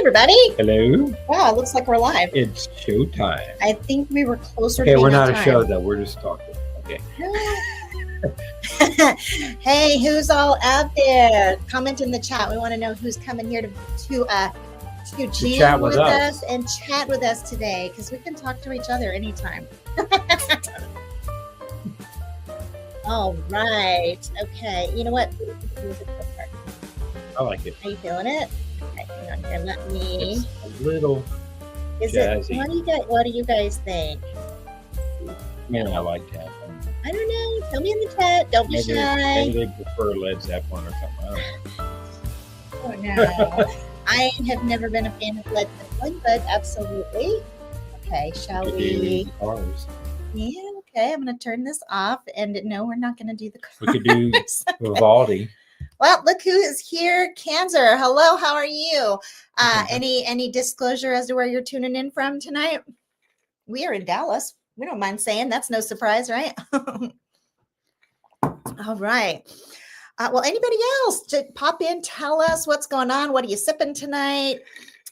everybody. Hello. Wow, it looks like we're live. It's showtime. I think we were closer to Okay, being we're on not a time. show though. We're just talking. Okay. Hey, who's all out there? Comment in the chat. We want to know who's coming here to jam chat with with us us and chat with us today, because we can talk to each other anytime. All right. Okay. You know what? I like it. Are you feeling it? Okay, hang on here. Let me. It's a little jazzy. What do you guys think? Man, I like that. I don't know. Tell me in the chat. Don't be shy. Maybe they prefer Led Zeppelin or something. I don't know. Oh no. I have never been a fan of Led Zeppelin, but absolutely. Okay, shall we? Cars. Yeah, okay. I'm going to turn this off. And no, we're not going to do the cars. We could do Vivaldi. Well, look who is here. Cancer. Hello, how are you? Any disclosure as to where you're tuning in from tonight? We are in Dallas. We don't mind saying. That's no surprise, right? All right. Well, anybody else to pop in, tell us what's going on. What are you sipping tonight?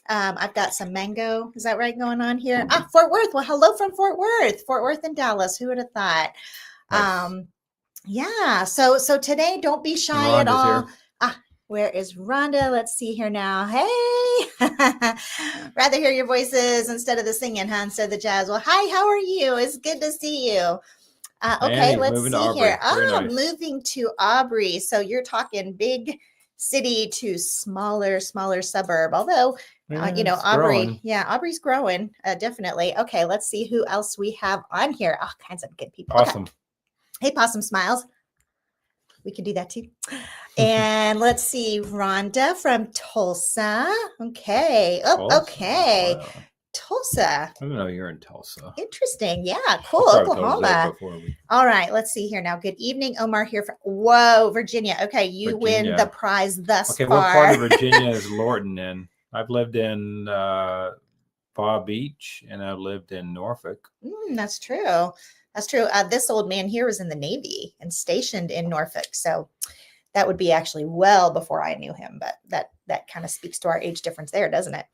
I've got some mango. Is that right going on here? Fort Worth. Well, hello from Fort Worth. Fort Worth and Dallas. Who would have thought? Nice. Yeah. So today, don't be shy at all. Where is Rhonda? Let's see here now. Hey, rather hear your voices instead of the singing, huh? Instead of the jazz. Well, hi, how are you? It's good to see you. Okay, let's see here. Nice. Moving to Aubrey. So you're talking big city to smaller suburb. Although, Aubrey, growing. Aubrey's growing, definitely. Okay, let's see who else we have on here. All kinds of good people. Awesome. Okay. Hey, Possum Smiles. We could do that too. And let's see, Rhonda from Tulsa. Okay. Tulsa. Okay. Wow. Tulsa. I don't know you're in Tulsa. Interesting. Yeah, cool. Oklahoma. All right, let's see here now. Good evening, Omar here from Virginia. Okay, you win the prize thus far. Okay, what part of Virginia is Lorton in? I've lived in Paw Beach and I've lived in Norfolk. That's true. That's true. This old man here was in the Navy and stationed in Norfolk. So that would be actually well before I knew him. But that kind of speaks to our age difference there, doesn't it?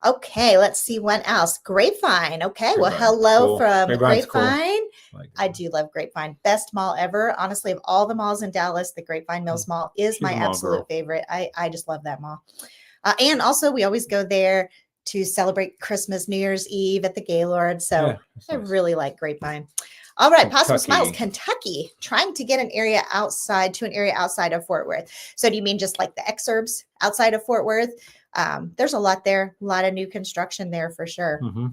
Okay, let's see what else. Grapevine. Okay, well, hello from Grapevine. Cool. I do love Grapevine. Best mall ever. Honestly, of all the malls in Dallas, the Grapevine Mills Mall is my absolute favorite. I just love that mall. And also, we always go there to celebrate Christmas, New Year's Eve at the Gaylord. So I really like Grapevine. All right, Possum Smiles, Kentucky, trying to get an area outside of Fort Worth. So do you mean just like the exurbs outside of Fort Worth? There's a lot there, a lot of new construction there for sure. Mm-hmm.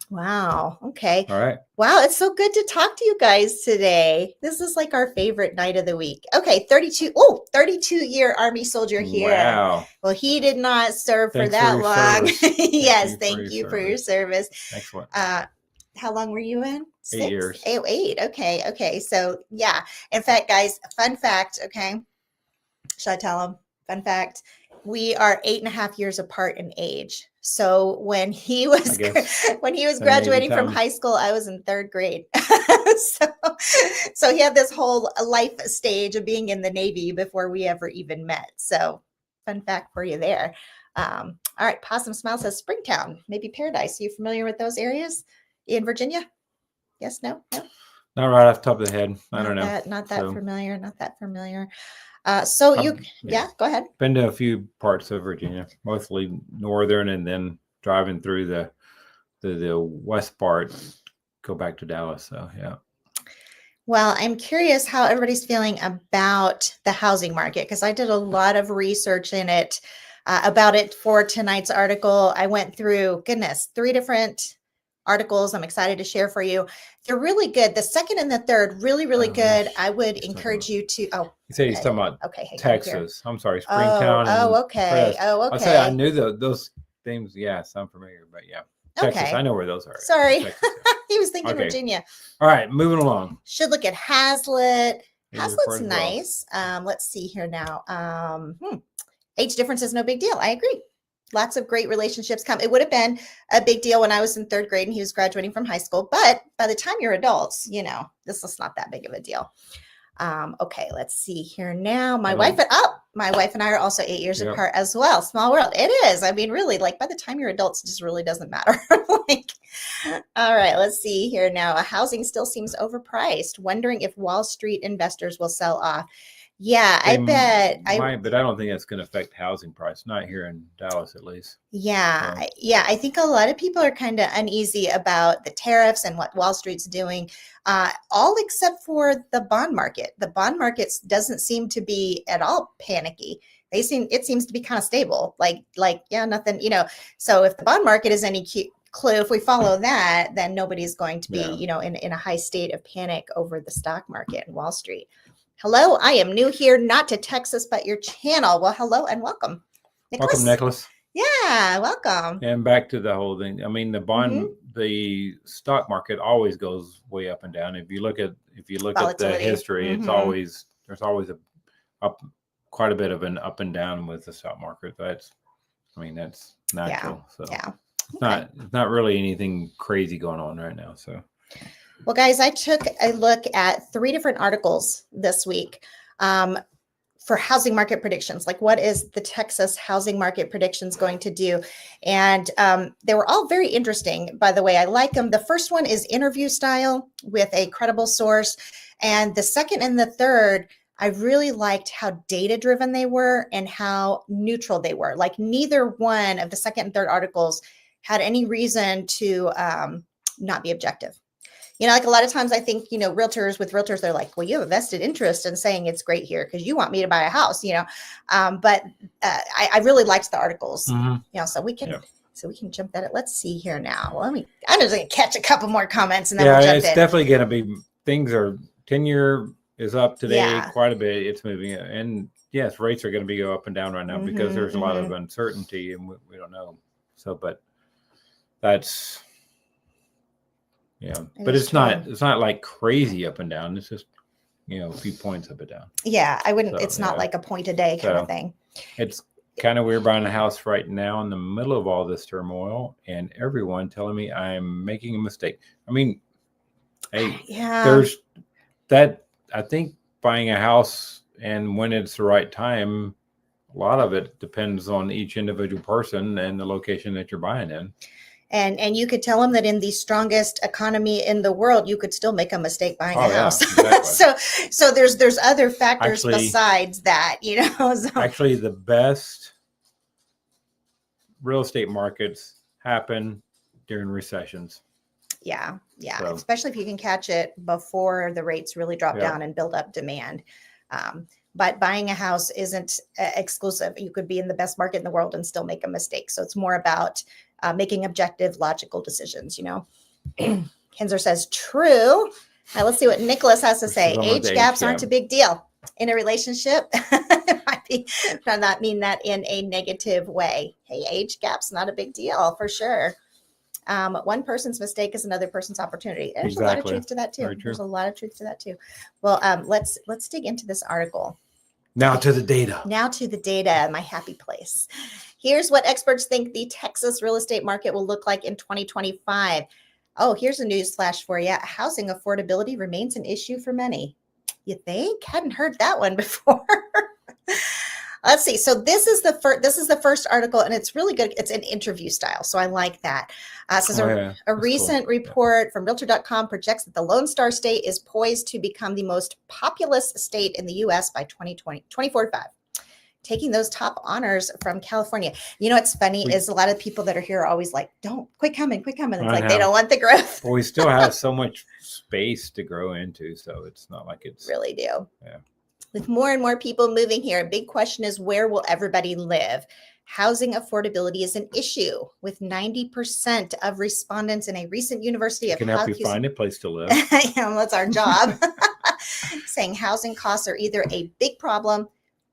Wow. Okay. All right. Wow. It's so good to talk to you guys today. This is like our favorite night of the week. Okay. 32-year Army soldier here. Wow. Well, he did not serve for that long. Yes. Thank you for your service. Excellent. How long were you in? 8 years. 8. Okay. So yeah. In fact, guys, fun fact. Okay. Should I tell them? Fun fact. We are 8.5 years apart in age. So when he was graduating from high school, I was in 3rd grade. so he had this whole life stage of being in the Navy before we ever even met. So fun fact for you there. All right. Possum Smile says Springtown, maybe Paradise. Are you familiar with those areas in Virginia? Yes, no? Not right off the top of the head. I don't know. Not that familiar. So go ahead. Been to a few parts of Virginia, mostly northern, and then driving through the west part, go back to Dallas. So yeah. Well, I'm curious how everybody's feeling about the housing market, because I did a lot of research in it about it for tonight's article. I went through 3 different articles I'm excited to share for you. They're really good. The second and the third, really, really good. I would encourage you to. You say he's talking about Texas. I'm sorry, Springtown. Okay. I'll say I knew those things. Yes, I'm familiar, but yeah. Texas, I know where those are. Sorry. He was thinking Virginia. All right, moving along. Should look at Hazlitt. Hazlitt's nice. Let's see here now. Age difference is no big deal. I agree. Lots of great relationships come. It would have been a big deal when I was in 3rd grade and he was graduating from high school. But by the time you're adults, this is not that big of a deal. Okay, let's see here now. My wife My wife and I are also 8 years Yep. apart as well. Small world. It is. I mean, really, like by the time you're adults, it just really doesn't matter. Like, all right, let's see here now. Housing still seems overpriced. Wondering if Wall Street investors will sell off. Yeah, I bet. Might, but I don't think that's going to affect housing price. Not here in Dallas, at least. Yeah, So, I think a lot of people are kind of uneasy about the tariffs and what Wall Street's doing, all except for the bond market. The bond market doesn't seem to be at all panicky. It seems to be kind of stable. Yeah, nothing, So if the bond market is any clue, if we follow that, then nobody's going to be, in a high state of panic over the stock market and Wall Street. Hello, I am new here, not to Texas, but your channel. Well, hello and welcome. Nicholas? welcome, Nicholas. Yeah, welcome. And back to the whole thing. I mean, the stock market always goes way up and down. If you look at the history, it's always there's always quite a bit of an up and down with the stock market. That's natural. So it's not really anything crazy going on right now. So. Well, guys, I took a look at 3 different articles this week for housing market predictions. Like, what is the Texas housing market predictions going to do? And they were all very interesting, by the way. I like them. The first one is interview style with a credible source. And the second and the third, I really liked how data-driven they were and how neutral they were. Like, neither one of the second and third articles had any reason to not be objective. Like a lot of times I think, realtors, they're like, well, you have a vested interest in saying it's great here because you want me to buy a house, but I really liked the articles, so we can jump at it. Let's see here now. I'm just going to catch a couple more comments and then we'll jump in. It's definitely going to be, 10-year is up today quite a bit. It's moving. And yes, rates are going to be go up and down right now because there's a lot of uncertainty and we don't know. So, but that's, but it's not like crazy up and down. It's just, a few points up and down. Yeah. I wouldn't, it's not like a point a day kind of thing. It's kind of weird buying a house right now in the middle of all this turmoil and everyone telling me I'm making a mistake. I mean, hey, there's that. I think buying a house and when it's the right time, a lot of it depends on each individual person and the location that you're buying in. And you could tell them that in the strongest economy in the world, you could still make a mistake buying a house. Exactly. so there's other factors besides that, So. Actually, the best real estate markets happen during recessions. Yeah. So. Especially if you can catch it before the rates really drop down and build up demand. But buying a house isn't exclusive. You could be in the best market in the world and still make a mistake. So it's more about making objective, logical decisions, Kinzer says, true. Now let's see what Nicholas has to say. Age gaps aren't a big deal in a relationship. It might be, I not mean that in a negative way. Hey, age gaps, not a big deal for sure. One person's mistake is another person's opportunity. There's a lot of truth to that too. There's a lot of truth to that too. Well, let's dig into this article. Now to the data. My happy place. Here's what experts think the Texas real estate market will look like in 2025. Oh, here's a news flash for you. Housing affordability remains an issue for many. You think? Hadn't heard that one before. Let's see. So this is the first article, and it's really good. It's an interview style, so I like that. Says a recent report from Realtor.com projects that the Lone Star State is poised to become the most populous state in the U.S. by 2045, taking those top honors from California. What's funny is a lot of people that are here are always like, "Don't quit coming." It's like they don't want the growth. Well, we still have so much space to grow into, so it's not like it's really do. Yeah. With more and more people moving here, a big question is, where will everybody live? Housing affordability is an issue, with 90% of respondents in a recent University of Can help you find a place to live. That's our job. Saying housing costs are either a big problem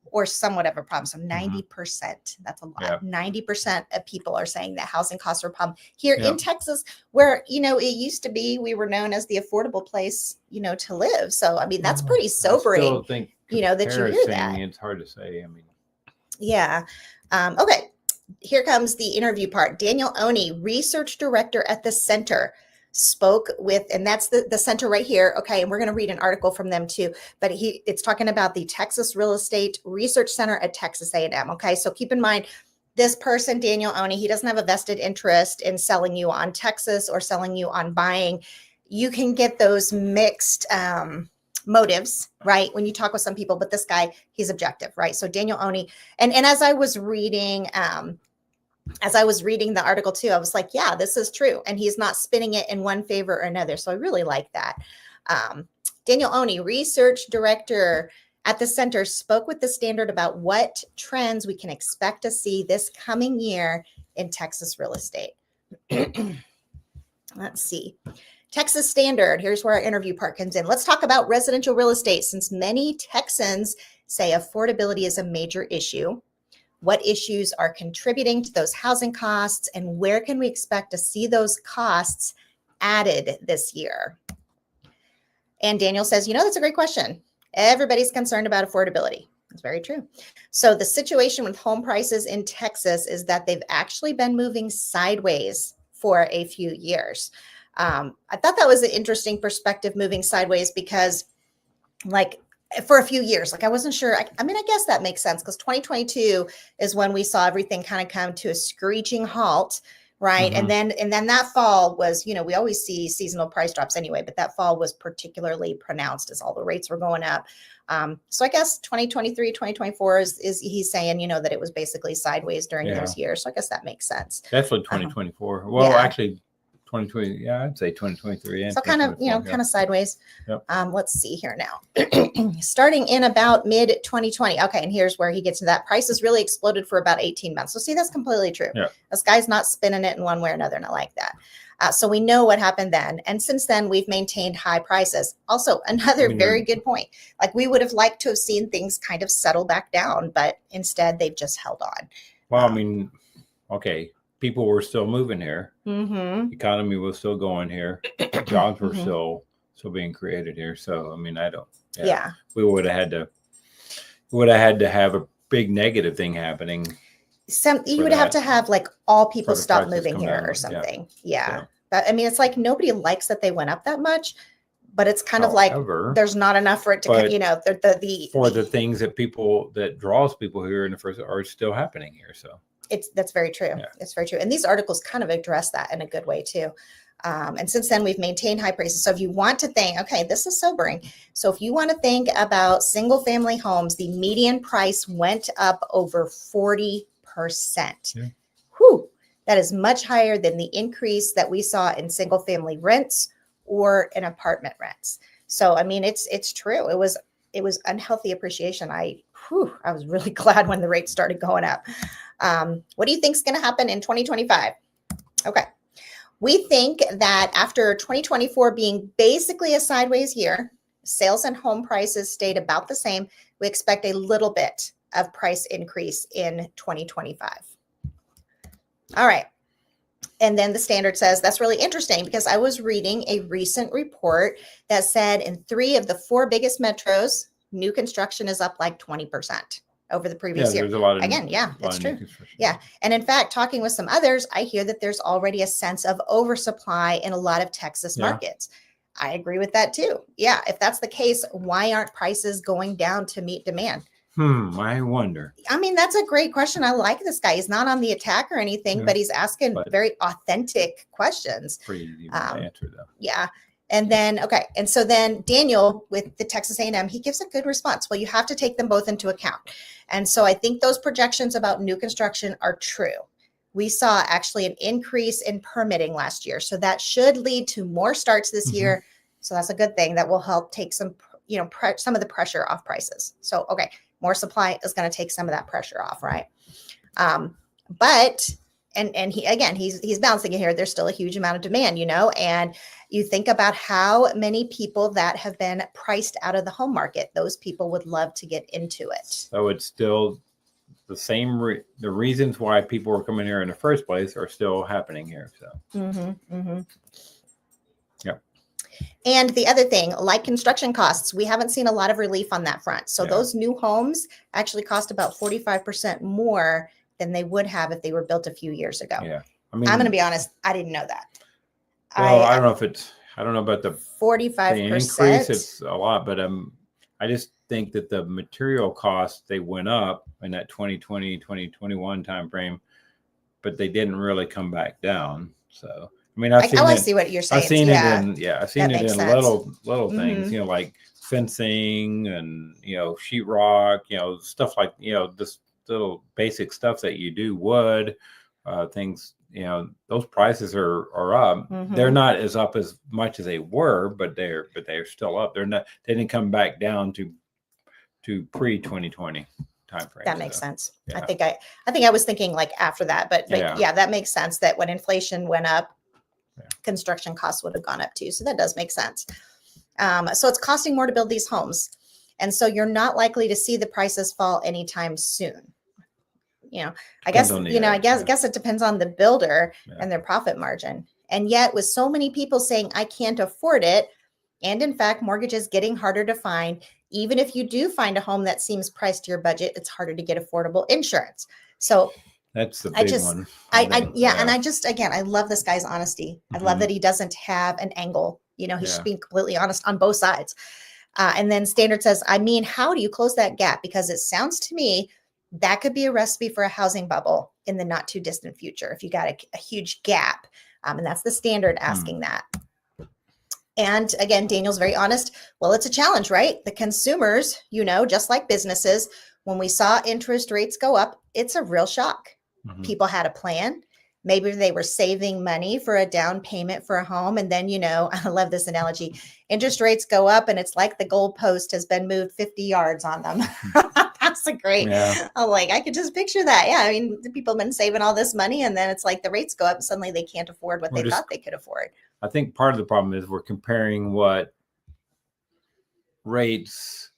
or somewhat of a problem. So 90%, that's a lot. Yeah. 90% of people are saying that housing costs are a problem. Here in Texas, where, it used to be, we were known as the affordable place, to live. So, I mean, that's pretty sobering. I still think that you hear that. It's hard to say. I mean, yeah. Okay. Here comes the interview part. Daniel Oney, research director at the Center spoke with, and that's the center right here. Okay. And we're going to read an article from them too, but it's talking about the Texas Real Estate Research Center at Texas A&M. Okay. So keep in mind, this person, Daniel Oney, he doesn't have a vested interest in selling you on Texas or selling you on buying. You can get those mixed motives, right? When you talk with some people, but this guy, he's objective, right? So Daniel Oney, and as I was reading the article too, I was like, yeah, this is true. And he's not spinning it in one favor or another. So I really like that. Daniel Oney, research director at the center, spoke with the Standard about what trends we can expect to see this coming year in Texas real estate. Let's see. Texas Standard, here's where our interview part comes in. Let's talk about residential real estate, since many Texans say affordability is a major issue. What issues are contributing to those housing costs, and where can we expect to see those costs added this year? And Daniel says, that's a great question. Everybody's concerned about affordability. It's very true. So the situation with home prices in Texas is that they've actually been moving sideways for a few years. I thought that was an interesting perspective, moving sideways, because for a few years, I wasn't sure. I guess that makes sense, because 2022 is when we saw everything kind of come to a screeching halt, right? Mm-hmm. And then that fall was, we always see seasonal price drops anyway, but that fall was particularly pronounced as all the rates were going up. So I guess 2023, 2024 is he's saying, that it was basically sideways during those years. So I guess that makes sense. Definitely 2024. Well, actually 2020, yeah, I'd say 2023. And so kind of sideways. Yep. Let's see here now. Starting in about mid 2020. Okay, and here's where he gets to that. Prices really exploded for about 18 months. So see, that's completely true. Yeah. This guy's not spinning it in one way or another, and I like that. So we know what happened then. And since then, we've maintained high prices. Also, another very good point. We would have liked to have seen things kind of settle back down, but instead they've just held on. Well, okay. People were still moving here. Mm-hmm. Economy was still going here. Jobs were still being created here. So, I don't. Yeah. We would have had to have a big negative thing happening. You would have to have all people stop moving here or something. Yeah. But it's nobody likes that they went up that much, but it's kind of there's not enough for it to, for the things that draws people here in the first are still happening here. So. That's very true. Yeah. It's very true. And these articles kind of address that in a good way too. And since then, we've maintained high prices. So if you want to think, okay, this is sobering. So if you want to think about single family homes, the median price went up over 40%. Yeah. Whew. That is much higher than the increase that we saw in single family rents or in apartment rents. So, it's true. It was unhealthy appreciation. I was really glad when the rates started going up. What do you think is going to happen in 2025? Okay. We think that after 2024 being basically a sideways year, sales and home prices stayed about the same. We expect a little bit of price increase in 2025. All right. And then the Standard says, that's really interesting, because I was reading a recent report that said in 3 of the 4 biggest metros, new construction is up 20% over the previous year. There's a lot of that's true. Yeah. And in fact, talking with some others, I hear that there's already a sense of oversupply in a lot of Texas markets. I agree with that too. Yeah. If that's the case, why aren't prices going down to meet demand? I wonder. That's a great question. I like this guy. He's not on the attack or anything, but he's asking very authentic questions. Pretty easy to answer though. Yeah. And then, and so then Daniel with the Texas A&M, he gives a good response. Well, you have to take them both into account. And so I think those projections about new construction are true. We saw actually an increase in permitting last year. So that should lead to more starts this year. So that's a good thing. That will help take some, some of the pressure off prices. So, more supply is going to take some of that pressure off, right? But he's balancing it here. There's still a huge amount of demand, and you think about how many people that have been priced out of the home market. Those people would love to get into it. So it's still the same. The reasons why people were coming here in the first place are still happening here. So. Yep. And the other thing, construction costs, we haven't seen a lot of relief on that front. So those new homes actually cost about 45% more than they would have if they were built a few years ago. Yeah. I'm going to be honest, I didn't know that. Well, I don't know if I don't know about the 45%. increase. It's a lot, but I just think that the material costs, they went up in that 2020, 2021 timeframe, but they didn't really come back down. So, I mean, I've seen I it. see what you're saying. I've seen Yeah, it in, I've seen that it makes in sense. little things, Mhm. like fencing and, sheetrock, stuff like, this little basic stuff that you do, wood, things, those prices are up. They're Mhm. not as up as much as they were, but they're still up. They didn't come back down to pre-2020 timeframe. That makes sense. yeah. I think I was thinking like after that, but Yeah. that makes sense that when inflation went up, Yeah. construction costs would have gone up too. So that does make sense. So it's costing more to build these homes. And so you're not likely to see the prices fall anytime soon. I guess, guess it depends on the builder and their profit margin. And yet with so many people saying, I can't afford it, and in fact, mortgages getting harder to find, even if you do find a home that seems priced to your budget, it's harder to get affordable insurance. So that's the big one. And I just, again, I love this guy's honesty. I love that he doesn't have an angle. He's just being completely honest on both sides. And then Standard says, how do you close that gap? Because it sounds to me that could be a recipe for a housing bubble in the not too distant future if you got a huge gap. And that's the Standard asking that. And again, Daniel's very honest. Well, it's a challenge, right? The consumers, just like businesses, when we saw interest rates go up, it's a real shock. People had a plan. Maybe they were saving money for a down payment for a home. And then, I love this analogy. Interest rates go up and it's like the goalpost has been moved 50 yards on them. That's a great, I could just picture that. Yeah. I mean, the people have been saving all this money and then it's like the rates go up and suddenly they can't afford what they thought they could afford. I think part of the problem is we're comparing what rates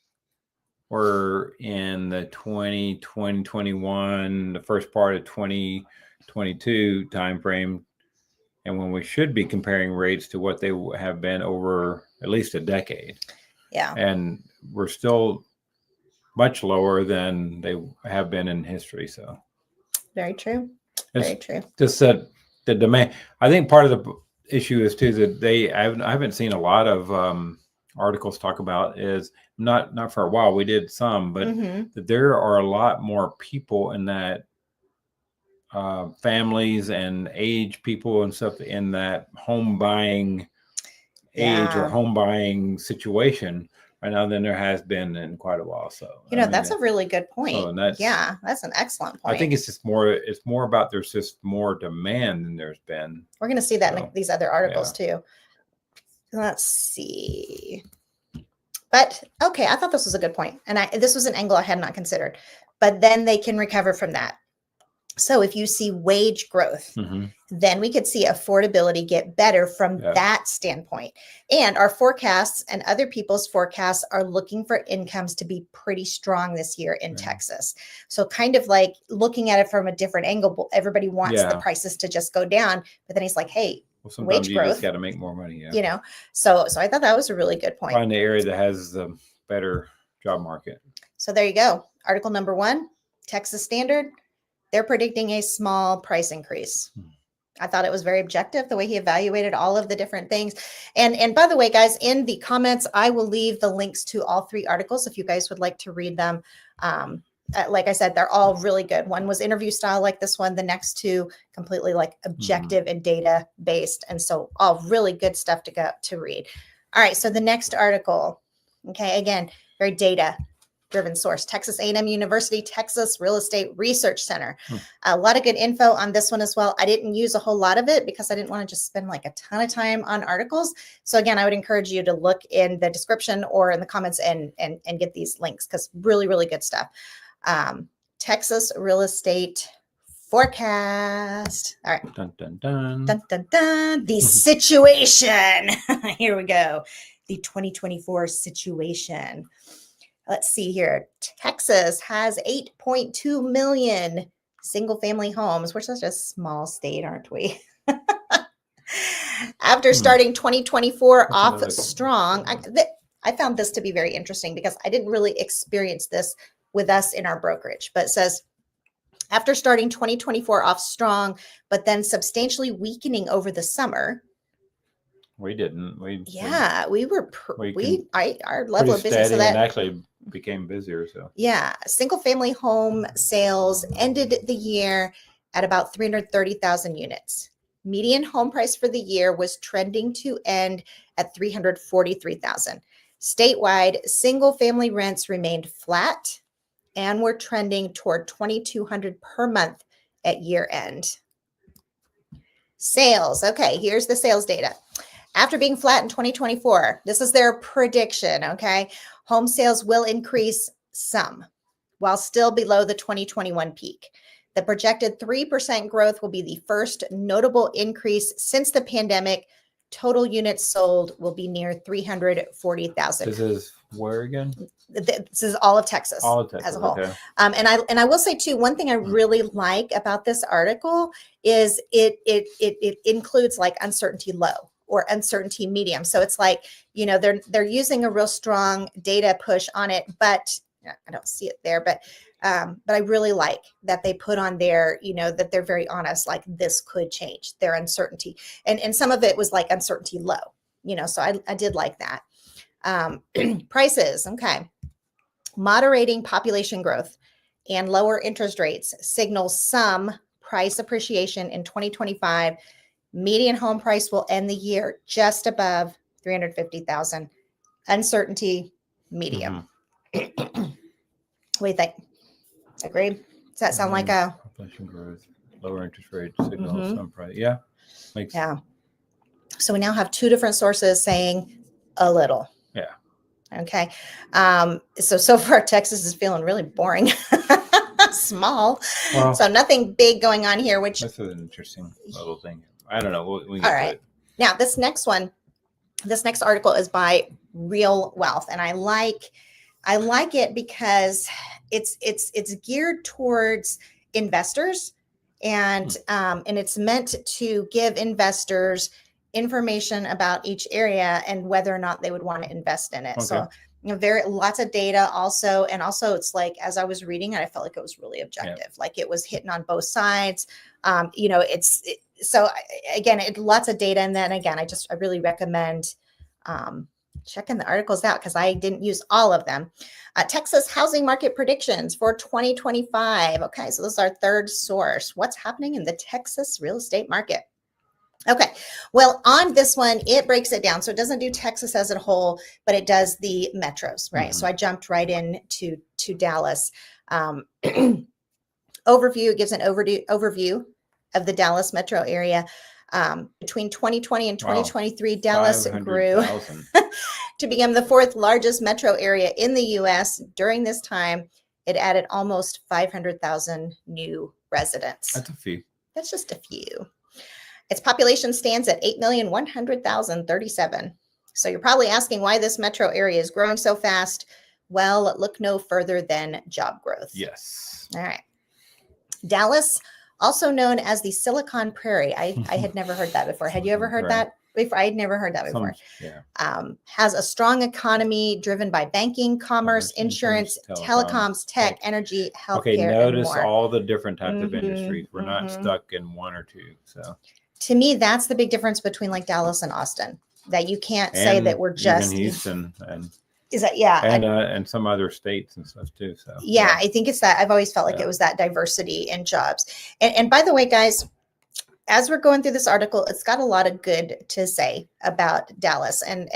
were in the 2020, 21, the first part of 2022 timeframe, and when we should be comparing rates to what they have been over at least a decade. Yeah. And we're still much lower than they have been in history. So very true. Very true. Just that the demand. I think part of the issue is too that I haven't seen a lot of articles talk about is not for a while. We did some, but that there are a lot more people in that families and age people and stuff in that home buying age or home buying situation right now than there has been in quite a while. So that's a really good point. So that's an excellent point. I think it's just more about there's just more demand than there's been. We're going to see that in these other articles too. Let's see. But okay, I thought this was a good point. And this was an angle I had not considered, but then they can recover from that. So if you see wage growth, then we could see affordability get better from that standpoint. And our forecasts and other people's forecasts are looking for incomes to be pretty strong this year in Texas. So kind of like looking at it from a different angle, everybody wants the prices to just go down. But then he's like, hey, sometimes you just got to make more money. So I thought that was a really good point. Find the area that has the better job market. So there you go. Article number 1, Texas Standard. They're predicting a small price increase. I thought it was very objective, the way he evaluated all of the different things. And by the way, guys, in the comments, I will leave the links to all 3 articles if you guys would like to read them. Like I said, they're all really good. One was interview style like this one. The next 2 completely like objective and data based. And so all really good stuff to read. All right. So the next article, okay, again, very data driven source, Texas A&M University, Texas Real Estate Research Center. A lot of good info on this one as well. I didn't use a whole lot of it because I didn't want to just spend like a ton of time on articles. So again, I would encourage you to look in the description or in the comments and get these links because really, really good stuff. Texas Real Estate Forecast. All right. Dun, dun, dun. Dun, dun, dun. The situation. Here we go. The 2024 situation. Let's see here. Texas has 8.2 million single family homes. We're such a small state, aren't we? After starting 2024 off strong, I found this to be very interesting because I didn't really experience this with us in our brokerage, but it says, after starting 2024 off strong, but then substantially weakening over the summer, We didn't. We were, our level pretty of business. So steady and that actually became busier. So yeah, single family home sales ended the year at about 330,000 units. Median home price for the year was trending to end at 343,000. Statewide, single family rents remained flat and were trending toward 2,200 per month at year end. Sales. Okay, here's the sales data. After being flat in 2024, this is their prediction, okay? Home sales will increase some while still below the 2021 peak. The projected 3% growth will be the first notable increase since the pandemic. Total units sold will be near 340,000. This is where again? This is all of Texas, as a whole. Okay. And I will say too, one thing I really like about this article is it includes like uncertainty low or uncertainty medium. So it's like, they're using a real strong data push on it, but I don't see it there, but I really like that they put on there, that they're very honest, like this could change their uncertainty. And some of it was like uncertainty low, so I did like that. Prices. Okay. Moderating population growth and lower interest rates signal some price appreciation in 2025. Median home price will end the year just above 350,000. Uncertainty medium. Mm-hmm. What do you think? Agreed? Does that sound like a population growth, lower interest rates signal some price? Yeah. Makes sense. So we now have two different sources saying a little. Yeah. Okay. So far Texas is feeling really boring. Small. Well, so nothing big going on here, which that's an interesting little thing. I don't know. We all right. Now this next article is by Real Wealth, and I like it because it's geared towards investors, and it's meant to give investors information about each area and whether or not they would want to invest in it. Okay. So lots of data also, and also it's like, as I was reading it, I felt like it was really objective. Yeah. Like it was hitting on both sides. So again, lots of data. And then again, I really recommend checking the articles out because I didn't use all of them. Texas housing market predictions for 2025. Okay, so this is our third source. What's happening in the Texas real estate market? Okay, well, on this one, it breaks it down. So it doesn't do Texas as a whole, but it does the metros, right? Mm-hmm. So I jumped right into Dallas. Overview, it gives an overview of the Dallas metro area. Between 2020 and 2023, Dallas grew to become the fourth largest metro area in the U.S. During this time, it added almost 500,000 new residents. That's a few. That's just a few. Its population stands at 8,100,037. So you're probably asking why this metro area is growing so fast. Well, look no further than job growth. Yes. All right. Dallas, also known as the Silicon Prairie. I had never heard that before. Had you ever heard that before? I had never heard that before. Has a strong economy driven by banking, commerce, insurance, telecoms, tech, energy, healthcare. Okay, notice all the different types of industries. We're not stuck in one or two. So to me, that's the big difference between like Dallas and Austin. That you can't say that we're just even Houston and is that and some other states and stuff too. So I think it's that. I've always felt like it was that diversity in jobs. And by the way, guys, as we're going through this article, it's got a lot of good to say about Dallas. And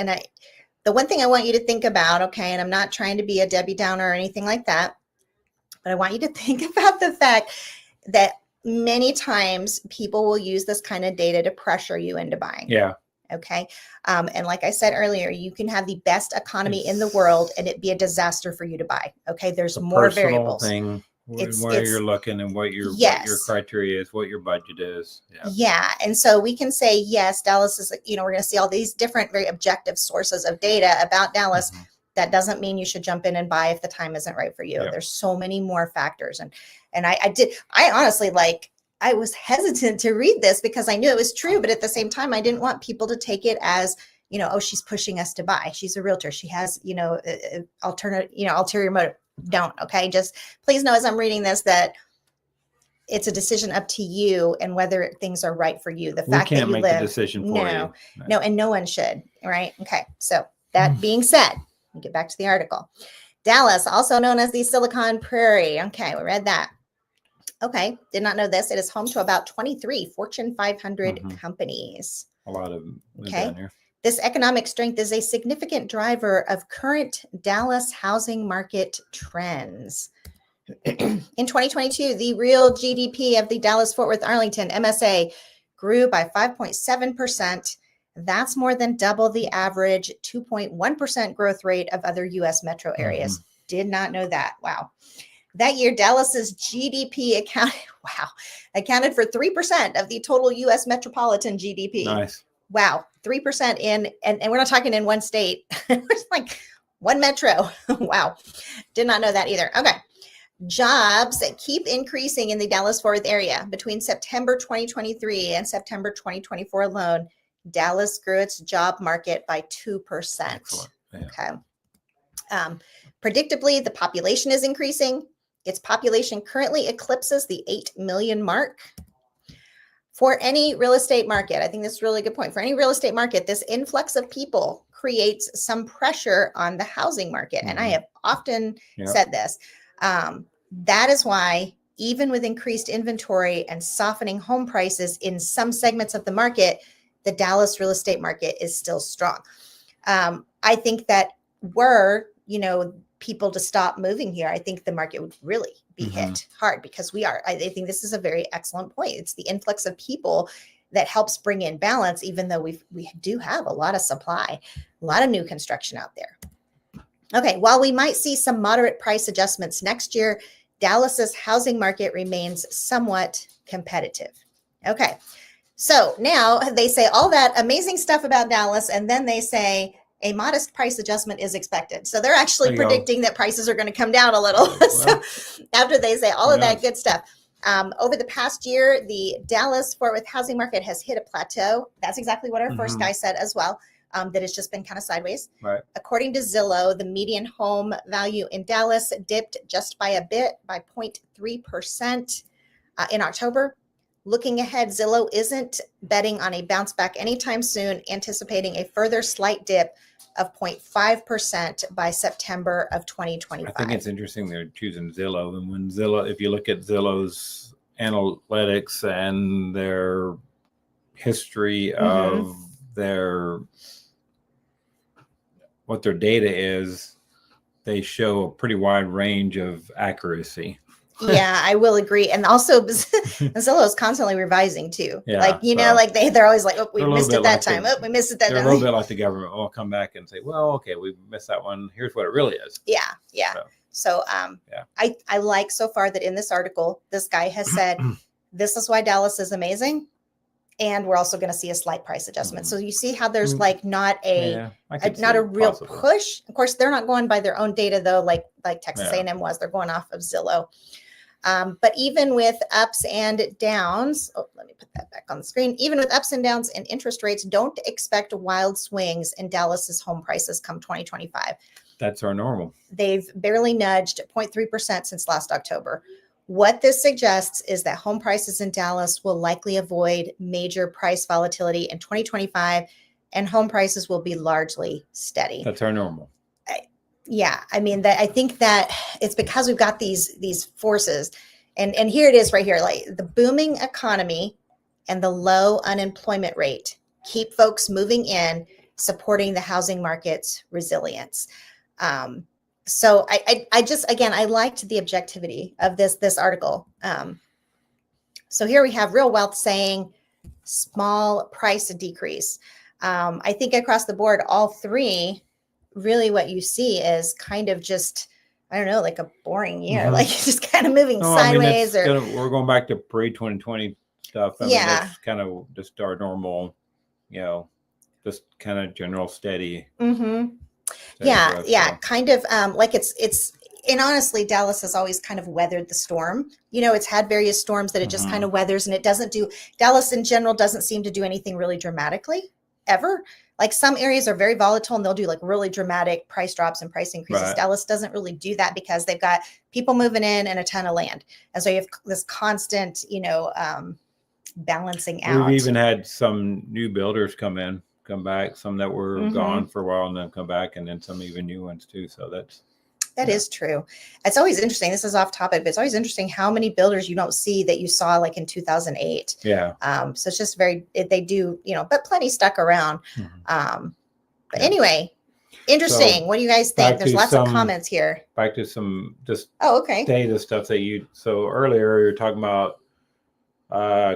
the one thing I want you to think about, okay, and I'm not trying to be a Debbie Downer or anything like that, but I want you to think about the fact that many times people will use this kind of data to pressure you into buying. Yeah. Okay. And like I said earlier, you can have the best economy in the world and it be a disaster for you to buy. Okay. There's more variables. Thing. Where you're looking and what your criteria is, what your budget is. Yeah. And so we can say, yes, Dallas is, we're going to see all these different, very objective sources of data about Dallas. Mm-hmm. That doesn't mean you should jump in and buy if the time isn't right for you. Yep. There's so many more factors. And I honestly, I was hesitant to read this because I knew it was true, but at the same time, I didn't want people to take it as, oh, she's pushing us to buy. She's a realtor. She has, ulterior motive. Don't. Okay. Just please know as I'm reading this that it's a decision up to you and whether things are right for you. The We fact that can't you make live, the decision for you. no, and no one should, right? Okay, so that being said, we get back to the article. Dallas, also known as the Silicon Prairie. Okay, we read that. Okay, did not know this. It is home to about 23 Fortune 500 companies. A lot of them Okay. down here. This economic strength is a significant driver of current Dallas housing market trends. In 2022, the real GDP of the Dallas-Fort Worth Arlington MSA grew by 5.7%. That's more than double the average 2.1% growth rate of other U.S. metro areas. Did not know that. Wow. That year, Dallas's GDP accounted for 3% of the total U.S. metropolitan GDP. Nice. Wow, 3% in, and we're not talking in one state. It's like one metro. Wow, did not know that either. Okay. Jobs keep increasing in the Dallas-Fort Worth area. Between September 2023 and September 2024 alone, Dallas grew its job market by 2%. Excellent. Yeah. Okay. Predictably, the population is increasing. Its population currently eclipses the 8 million mark. For any real estate market, I think this is a really good point. For any real estate market, this influx of people creates some pressure on the housing market. And I have often said this. That is why, even with increased inventory and softening home prices in some segments of the market, the Dallas real estate market is still strong. I think that were, people to stop moving here, I think the market would really be hit hard because I think this is a very excellent point. It's the influx of people that helps bring in balance, even though we do have a lot of supply, a lot of new construction out there. Okay, while we might see some moderate price adjustments next year, Dallas's housing market remains somewhat competitive. Okay, so now they say all that amazing stuff about Dallas, and then they say a modest price adjustment is expected. So they're actually predicting that prices are going to come down a little. So after they say all of that good stuff, over the past year, the Dallas-Fort Worth housing market has hit a plateau. That's exactly what our first guy said as well, that it's just been kind of sideways. Right. According to Zillow, the median home value in Dallas dipped just by a bit, by 0.3% in October. Looking ahead, Zillow isn't betting on a bounce back anytime soon, anticipating a further slight dip of 0.5% by September of 2025. I think it's interesting they're choosing Zillow. And when Zillow, if you look at Zillow's analytics and their history of what their data is, they show a pretty wide range of accuracy. Yeah, I will agree. And also Zillow is constantly revising too. Yeah, like, like they're always like, oh, we missed it that time. We missed it that time. They're a little bit like the government. We'll come back and say, well, okay, we missed that one. Here's what it really is. Yeah. So I like so far that in this article, this guy has said, this is why Dallas is amazing. And we're also going to see a slight price adjustment. So you see how there's like not a real push. Of course, they're not going by their own data though, like Texas A&M was. They're going off of Zillow. But even with ups and downs, let me put that back on the screen. Even with ups and downs in interest rates, don't expect wild swings in Dallas's home prices come 2025. That's our normal. They've barely nudged 0.3% since last October. What this suggests is that home prices in Dallas will likely avoid major price volatility in 2025, and home prices will be largely steady. That's our normal. Yeah, I mean, I think that it's because we've got these forces, and here it is right here, like the booming economy and the low unemployment rate keep folks moving in, supporting the housing market's resilience. So I just, again, I liked the objectivity of this article. So here we have Real Wealth saying small price decrease. I think across the board, all three, really what you see is kind of just, I don't know, like a boring year, like just kind of moving sideways. We're going back to pre-2020 stuff. I mean, that's kind of just our normal, just kind of general steady. Kind of like it's and honestly, Dallas has always kind of weathered the storm. It's had various storms that it just kind of weathers, and Dallas in general doesn't seem to do anything really dramatically ever. Like some areas are very volatile and they'll do like really dramatic price drops and price increases. Right. Dallas doesn't really do that because they've got people moving in and a ton of land. And so you have this constant, balancing out. We've even had some new builders come back, some that were gone for a while and then come back, and then some even new ones too. So that is true. It's always interesting. This is off topic, but it's always interesting how many builders you don't see that you saw like in 2008. Yeah. So it's just they do, but plenty stuck around. But anyway, interesting. What do you guys think? There's lots of comments here. Back to some just okay. data stuff so earlier you were talking about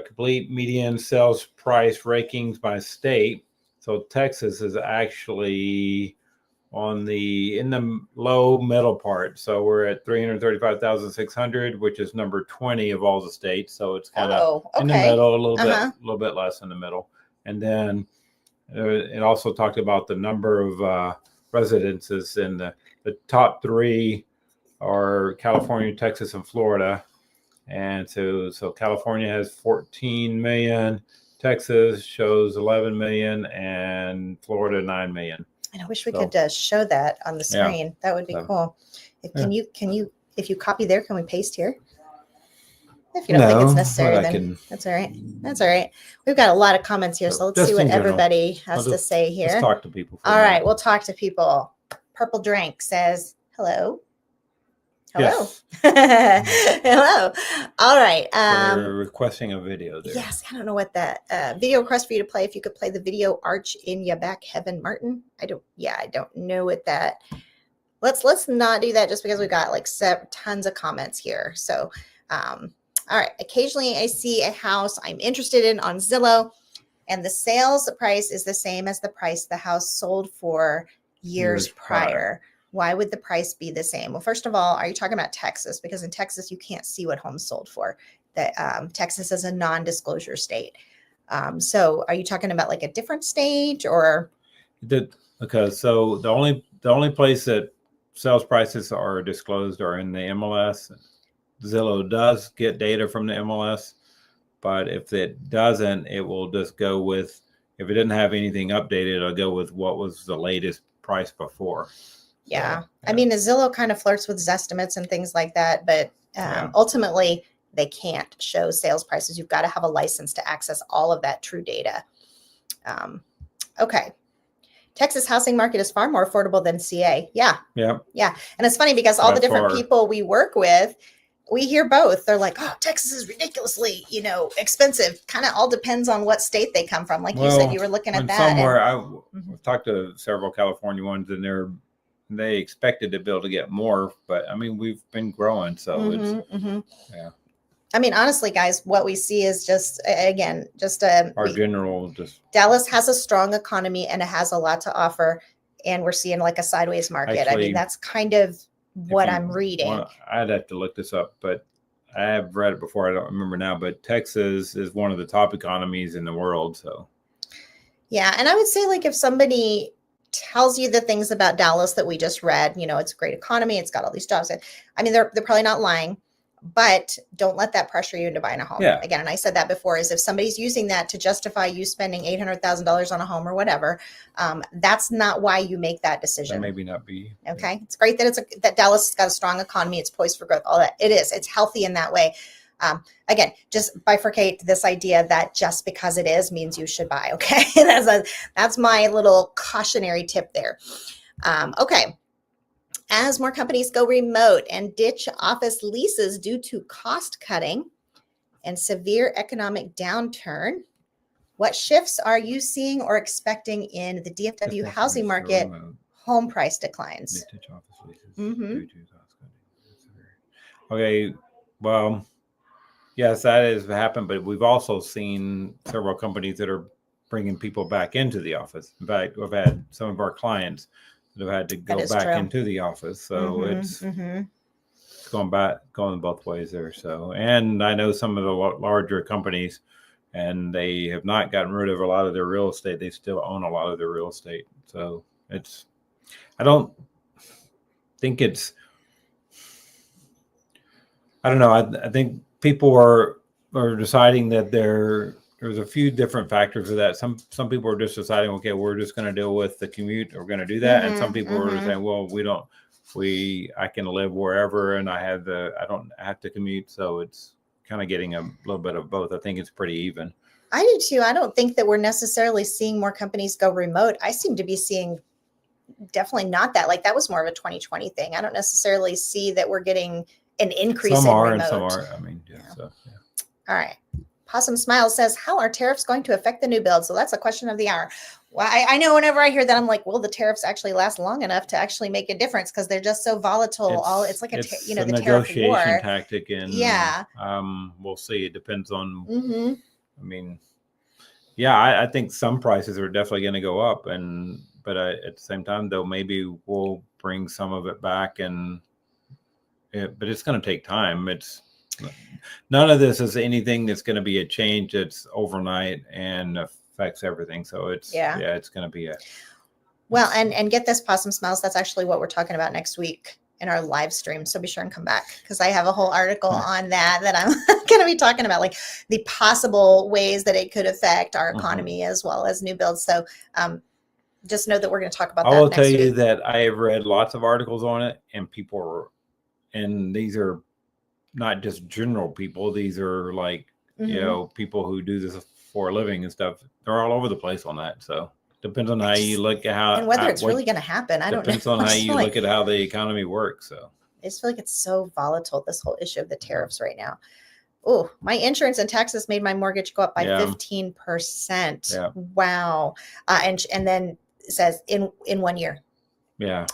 complete median sales price rankings by state. So Texas is actually in the low middle part. So we're at 335,600, which is number 20 of all the states. So it's kind of in the middle, a little bit less in the middle. And then it also talked about the number of residences, and the top three are California, Texas, and Florida. And so California has 14 million, Texas shows 11 million, and Florida 9 million. And I wish we could show that on the screen. Yeah. That would be cool. If you copy there, can we paste here? If you don't think it's necessary, then that's all right. That's all right. We've got a lot of comments here, so let's see what everybody has to say here. Let's talk to people. All right, we'll talk to people. Purple Drink says, hello. Hello. Yes. Hello. All right. We're requesting a video there. Yes. I don't know what that video request for you to play. If you could play the video Arch in Ya Back Heaven Martin. I don't know what that. Let's not do that just because we got like tons of comments here. So, all right. Occasionally I see a house I'm interested in on Zillow and the sales price is the same as the price the house sold for years prior. Why would the price be the same? Well, first of all, are you talking about Texas? Because in Texas, you can't see what homes sold for. Texas is a non-disclosure state. So are you talking about like a different state or? Because so the only place that sales prices are disclosed are in the MLS. Zillow does get data from the MLS, but if it doesn't, it will just go with, if it didn't have anything updated, it'll go with what was the latest price before. Yeah. I mean, Zillow kind of flirts with Zestimates and things like that, but ultimately they can't show sales prices. You've got to have a license to access all of that true data. Okay. Texas housing market is far more affordable than CA. Yeah. Yeah. Yeah. And it's funny because all the different people we work with, we hear both. They're like, oh, Texas is ridiculously, expensive. Kind of all depends on what state they come from. Like you said, you were looking at that. Somewhere I've talked to several California ones and they expected to be able to get more, but I mean, we've been growing. So yeah. I mean, honestly, guys, what we see is just Dallas has a strong economy and it has a lot to offer. And we're seeing like a sideways market. Actually, I mean, that's kind of what I'm reading. I'd have to look this up, but I have read it before. I don't remember now, but Texas is one of the top economies in the world. So. Yeah. And I would say like if somebody tells you the things about Dallas that we just read, it's a great economy. It's got all these jobs. I mean, they're probably not lying, but don't let that pressure you into buying a home. Yeah. Again, and I said that before, is if somebody's using that to justify you spending $800,000 on a home or whatever, that's not why you make that decision. That maybe not be. Okay. It's great that that Dallas has got a strong economy. It's poised for growth. All that it is. It's healthy in that way. Again, just bifurcate this idea that just because it is means you should buy. Okay. That's my little cautionary tip there. Okay. As more companies go remote and ditch office leases due to cost cutting and severe economic downturn, what shifts are you seeing or expecting in the DFW housing market? Home price declines. Okay. Well, yes, that has happened, but we've also seen several companies that are bringing people back into the office. In fact, we've had some of our clients that have had to go back into the office. So it's going both ways there. So, and I know some of the larger companies, and they have not gotten rid of a lot of their real estate. They still own a lot of their real estate. So I don't know. I think people are deciding that they're there's a few different factors of that. Some people are just deciding, okay, we're just going to deal with the commute. We're going to do that. And some people are saying, well, I can live wherever, and I don't have to commute. So it's kind of getting a little bit of both. I think it's pretty even. I do too. I don't think that we're necessarily seeing more companies go remote. I seem to be seeing definitely not that. Like that was more of a 2020 thing. I don't necessarily see that we're getting an increase some in are remote. And some aren't. I mean, yeah. So, yeah. All right. Possum Smiles says, how are tariffs going to affect the new build? So that's a question of the hour. Well, I know whenever I hear that, I'm like, will the tariffs actually last long enough to actually make a difference? Because they're just so volatile. It's like the negotiation tariff war. tactic. And we'll see. It depends on, I mean, I think some prices are definitely going to go up. But at the same time, though, maybe we'll bring some of it back. But it's going to take time. None of this is anything that's going to be a change that's overnight and affects everything. So it's going to be well, and get this, Possum Smiles. That's actually what we're talking about next week in our live stream. So be sure and come back because I have a whole article on that I'm going to be talking about, like the possible ways that it could affect our economy as well as new builds. So just know that we're going to talk about that. I will tell you that I have read lots of articles on it, and these are not just general people. These are like, people who do this for a living and stuff. They're all over the place on that. So depends on how you look at how, and whether it's really going to happen. I don't know. Depends on how you look at how the economy works. So I just feel like it's so volatile, this whole issue of the tariffs right now. Oh, my insurance and taxes made my mortgage go up by 15%. Yeah. Wow. And then it says in 1 year. Yeah.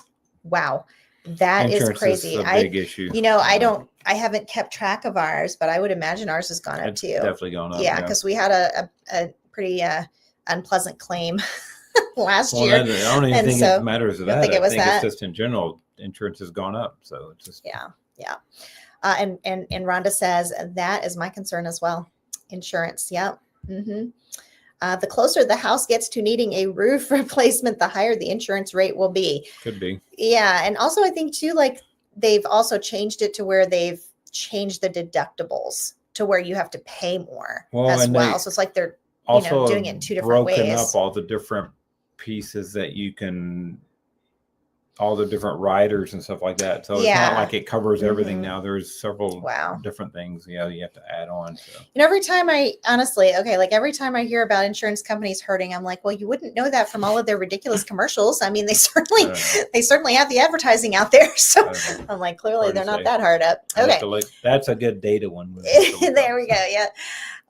Wow. That insurance is crazy. Is a big issue. I haven't kept track of ours, but I would imagine ours has gone up too. Definitely gone up. Yeah, because we had a pretty unpleasant claim last year. I don't even think it matters to that. I think it's just in general, insurance has gone up. So it's just and Rhonda says that is my concern as well. Insurance, the closer the house gets to needing a roof replacement, the higher the insurance rate will be. Could be. Yeah. And also I think too, like they've also changed it to where they've changed the deductibles to where you have to pay more as well. So it's like they're doing it in two different ways. Broken up all the different pieces that you can, all the different riders and stuff like that. So it's not like it covers everything now. There's several different things you have to add on. So. And every time every time I hear about insurance companies hurting, I'm like, well, you wouldn't know that from all of their ridiculous commercials. I mean, they certainly have the advertising out there. So I'm like, clearly they're not that hard up. Okay. That's a good data one. There we go. Yeah.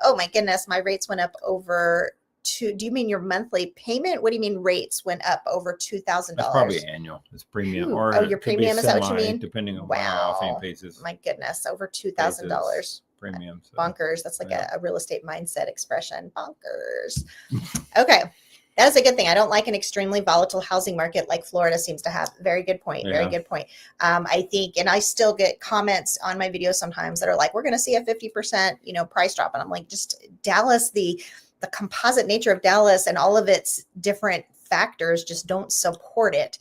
Oh my goodness. My rates went up over do you mean your monthly payment? What do you mean rates went up over $2,000? That's probably annual. It's premium. Your premium is that what you mean? Depending on how often it pays. My goodness, over $2,000 premium. So. Bonkers. That's like a real estate mindset expression. Bonkers. Okay. That is a good thing. I don't like an extremely volatile housing market like Florida seems to have. Very good point. Very good point. I think, and I still get comments on my videos sometimes that are like, we're going to see a 50%, price drop. And I'm like, just Dallas, the composite nature of Dallas and all of its different factors just don't support it.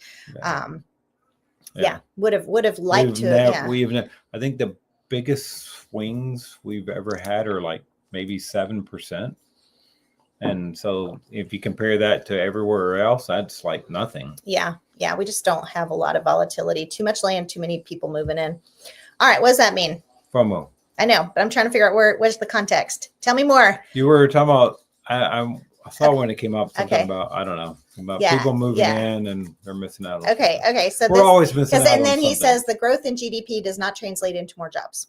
Would have liked to. I think the biggest swings we've ever had are like maybe 7%. And so if you compare that to everywhere else, that's like nothing. Yeah. We just don't have a lot of volatility, too much land, too many people moving in. All right. What does that mean? FOMO. I know, but I'm trying to figure out where's the context. Tell me more. You were talking about, I saw when it came up something about, I don't know, about people moving in and they're missing out. Okay. So we're always missing out. And then he says the growth in GDP does not translate into more jobs.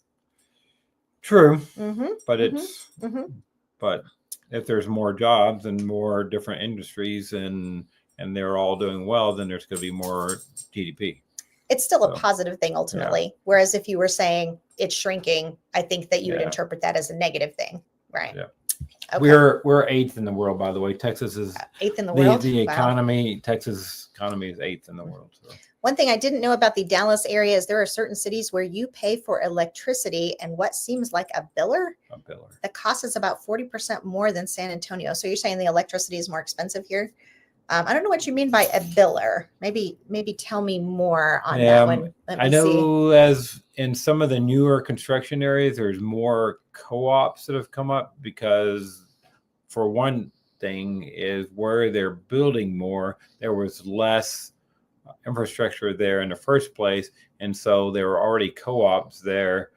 True. But but if there's more jobs and more different industries and they're all doing well, then there's going to be more GDP. It's still a positive thing ultimately. Whereas if you were saying it's shrinking, I think that you would interpret that as a negative thing. Right. Yeah. Okay. We're 8th in the world, by the way. Texas is 8th in the world. The economy, Texas economy is 8th in the world. So. One thing I didn't know about the Dallas area is there are certain cities where you pay for electricity and what seems like a biller. The cost is about 40% more than San Antonio. So you're saying the electricity is more expensive here? I don't know what you mean by a biller. Maybe tell me more on that one. I know as in some of the newer construction areas, there's more co-ops that have come up because for one thing, is where they're building more, there was less infrastructure there in the first place, and so there were already co-ops there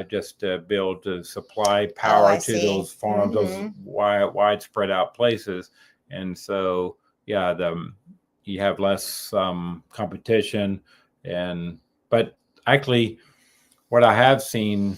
just to build to supply power to those farms, those widespread out places. And so you have less competition. But actually, what I have seen,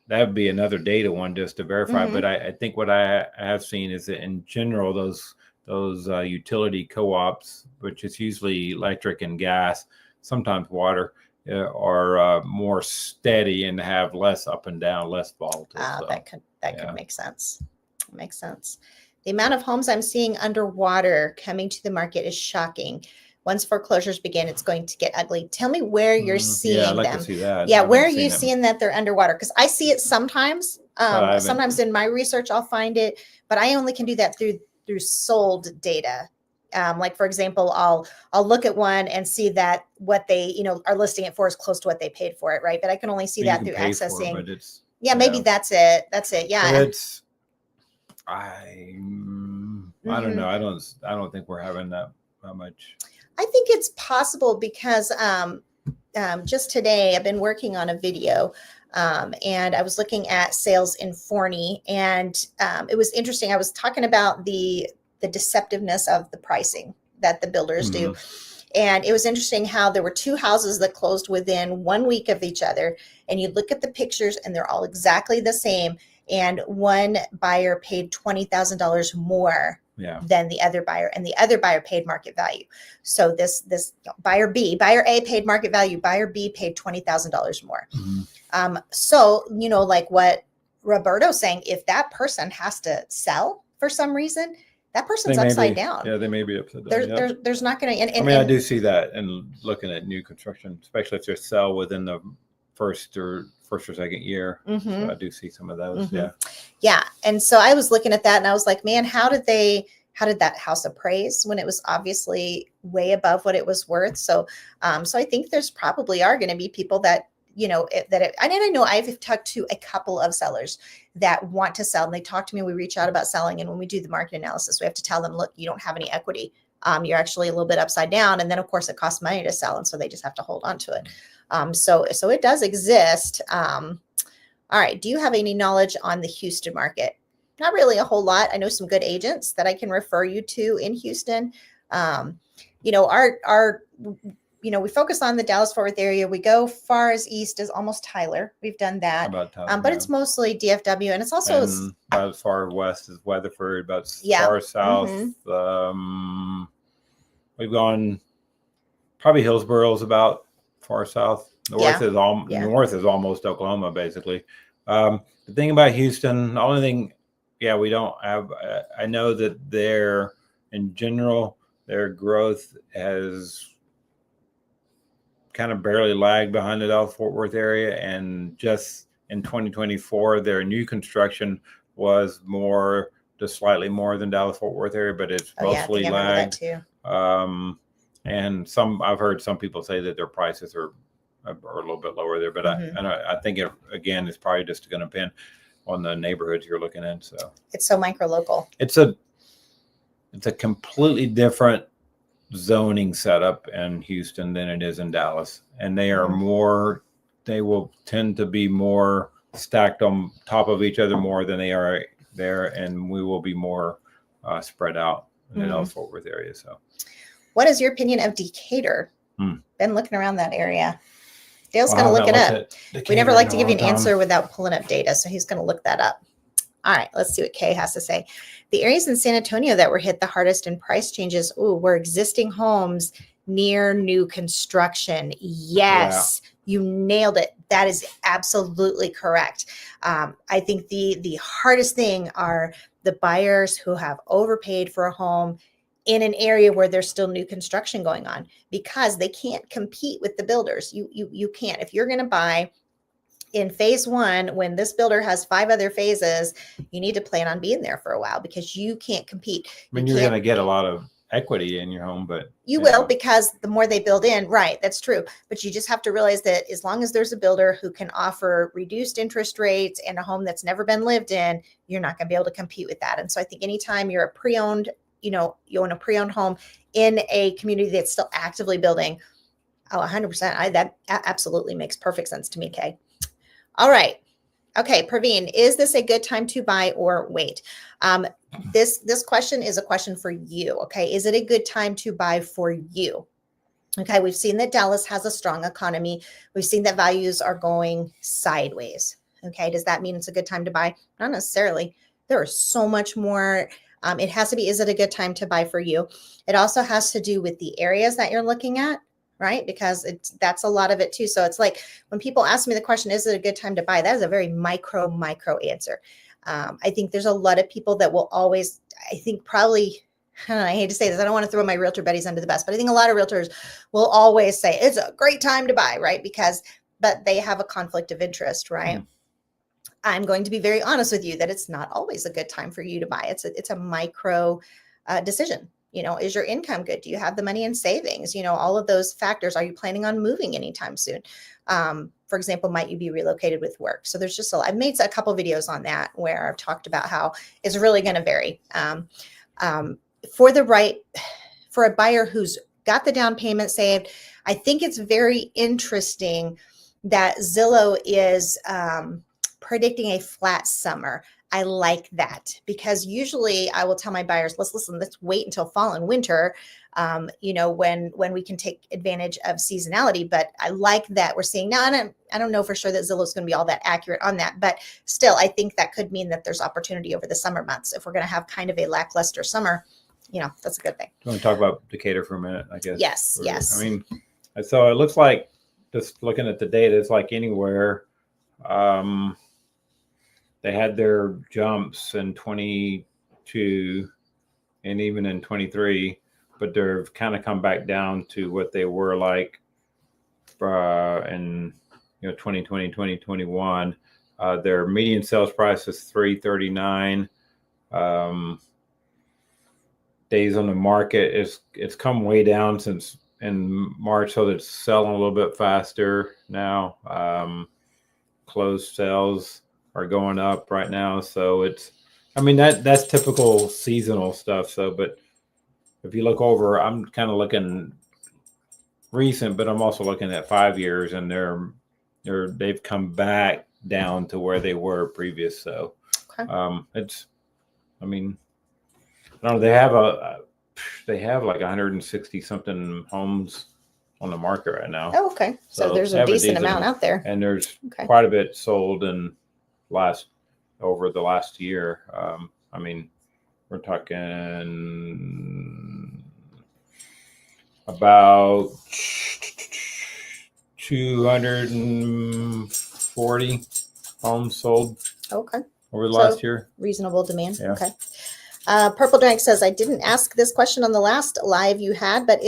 that would be another data one just to verify. But I think what I have seen is that in general, those utility co-ops, which is usually electric and gas, sometimes water, are more steady and have less up and down, less volatile. So, that could make sense. Makes sense. The amount of homes I'm seeing underwater coming to the market is shocking. Once foreclosures begin, it's going to get ugly. Tell me where you're seeing I'd like them. to see that. Yeah, where are you seeing that they're underwater? Because I see it sometimes. Sometimes in my research, I'll find it, but I only can do that through sold data. Like, for example, I'll look at one and see that what they, are listing it for is close to what they paid for it. Right. But I can only see that through accessing. But it's, maybe that's it. That's it. Yeah. I don't know. I don't think we're having that much. I think it's possible because just today I've been working on a video and I was looking at sales in Forney, and it was interesting. I was talking about the deceptiveness of the pricing that the builders do. And it was interesting how there were two houses that closed within 1 week of each other. And you look at the pictures and they're all exactly the same. And one buyer paid $20,000 more than the other buyer, and the other buyer paid market value. So this buyer A paid market value, buyer B paid $20,000 more. So, like what Roberto's saying, if that person has to sell for some reason, that person's upside down. Yeah, they may be upside down. There's not going to. I do see that, and looking at new construction, especially if they sell within the first or second year. So I do see some of those. Yeah. And so I was looking at that, and I was like, man, how did that house appraise when it was obviously way above what it was worth? So, so I think there's probably are going to be people that, I know I've talked to a couple of sellers that want to sell, and they talk to me, we reach out about selling. And when we do the market analysis, we have to tell them, look, you don't have any equity. You're actually a little bit upside down. And then of course it costs money to sell. And so they just have to hold on to it. So it does exist. All right. Do you have any knowledge on the Houston market? Not really a whole lot. I know some good agents that I can refer you to in Houston. We focus on the Dallas-Fort Worth area. We go far as east as almost Tyler. We've done that. But it's mostly DFW, and it's also about as far west as Weatherford, about as far south. We've gone probably Hillsboro's about far south. North is almost Oklahoma, basically. The thing about Houston, the only thing, we don't have. I know that in general, their growth has kind of barely lagged behind the Dallas-Fort Worth area, and just in 2024, their new construction was just slightly more than Dallas-Fort Worth area, but it's mostly lagged. And I've heard some people say that their prices are a little bit lower there, but I think it's probably just going to depend on the neighborhoods you're looking in. So it's so micro local. It's a completely different zoning setup in Houston than it is in Dallas, and they are they will tend to be more stacked on top of each other more than they are there, and we will be more spread out in the Dallas-Fort Worth area. So what is your opinion of Decatur? Been looking around that area. Dale's going to look it up. We never like to give you an answer without pulling up data, so he's going to look that up. All right, let's see what Kay has to say. The areas in San Antonio that were hit the hardest in price changes were existing homes near new construction. Yes, you nailed it. That is absolutely correct. I think the hardest thing are the buyers who have overpaid for a home in an area where there's still new construction going on, because they can't compete with the builders. You can't. If you're going to buy in phase one, when this builder has 5 other phases, you need to plan on being there for a while, because you can't compete. You're going to get a lot of equity in your home, but you will, because the more they build in, right? That's true. But you just have to realize that as long as there's a builder who can offer reduced interest rates and a home that's never been lived in, you're not going to be able to compete with that. And so I think anytime you're a pre-owned, you own a pre-owned home in a community that's still actively building, 100%. That absolutely makes perfect sense to me, Kay. All right. Okay, Praveen, is this a good time to buy or wait? This question is a question for you. Okay, is it a good time to buy for you? Okay, we've seen that Dallas has a strong economy. We've seen that values are going sideways. Okay, does that mean it's a good time to buy? Not necessarily. There is so much more. It has to be, is it a good time to buy for you? It also has to do with the areas that you're looking at, right? Because that's a lot of it too. So it's like when people ask me the question, is it a good time to buy? That is a very micro answer. I think there's a lot of people that will always, I think probably, I hate to say this, I don't want to throw my realtor buddies under the bus, but I think a lot of realtors will always say it's a great time to buy, right? But they have a conflict of interest, right? I'm going to be very honest with you that it's not always a good time for you to buy. It's a micro decision. Is your income good? Do you have the money in savings? All of those factors. Are you planning on moving anytime soon? For example, might you be relocated with work? So there's just I've made a couple videos on that where I've talked about how it's really going to vary. For a buyer who's got the down payment saved, I think it's very interesting that Zillow is predicting a flat summer. I like that because usually I will tell my buyers, let's wait until fall and winter, when we can take advantage of seasonality. But I like that we're seeing now, and I don't know for sure that Zillow is going to be all that accurate on that, but still, I think that could mean that there's opportunity over the summer months. If we're going to have kind of a lackluster summer, that's a good thing. You want to talk about Decatur for a minute, I guess? Yes. I mean, so it looks like, just looking at the data, it's like anywhere. They had their jumps in 22 and even in 23, but they've kind of come back down to what they were like in 2020, 2021. Their median sales price is $339. Days on the market it's come way down since in March, so it's selling a little bit faster now. Closed sales are going up right now, so that's typical seasonal stuff. So, but if you look over, I'm kind of looking recent, but I'm also looking at 5 years, and they've come back down to where they were previous. So, okay. I don't know. They have like 160 something homes on the market right now. Oh, okay. So there's a decent amount out there, and there's quite a bit sold over the last year. We're talking about 240 homes sold. Okay. Over the last year. Reasonable demand. Yeah. Okay. Purple Drink says, I didn't ask this question on the last live you had, but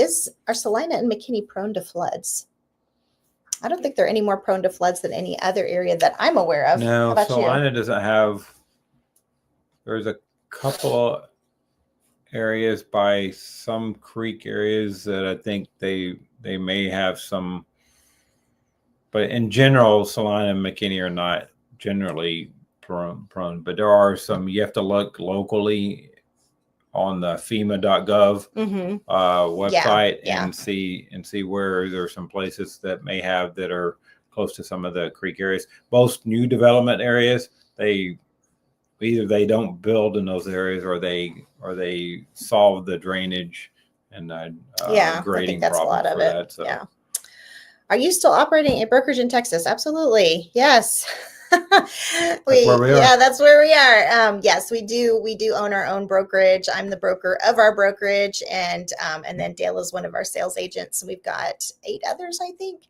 are Salina and McKinney prone to floods? I don't think they're any more prone to floods than any other area that I'm aware of. No, how about Salina you? Doesn't have. There's a couple areas by some creek areas that I think they may have some, but in general, Salina and McKinney are not generally prone. But there are some. You have to look locally on the FEMA.gov website and see where there's some places that may have that are close to some of the creek areas. Most new development areas, they don't build in those areas, or they solve the drainage and grading that's problem a lot of for it. that. So. Yeah. Are you still operating a brokerage in Texas? Absolutely. Yes. That's where we are. Yeah, that's where we are. Yes, we do own our own brokerage. I'm the broker of our brokerage, and then Dale is one of our sales agents. We've got 8 others, I think.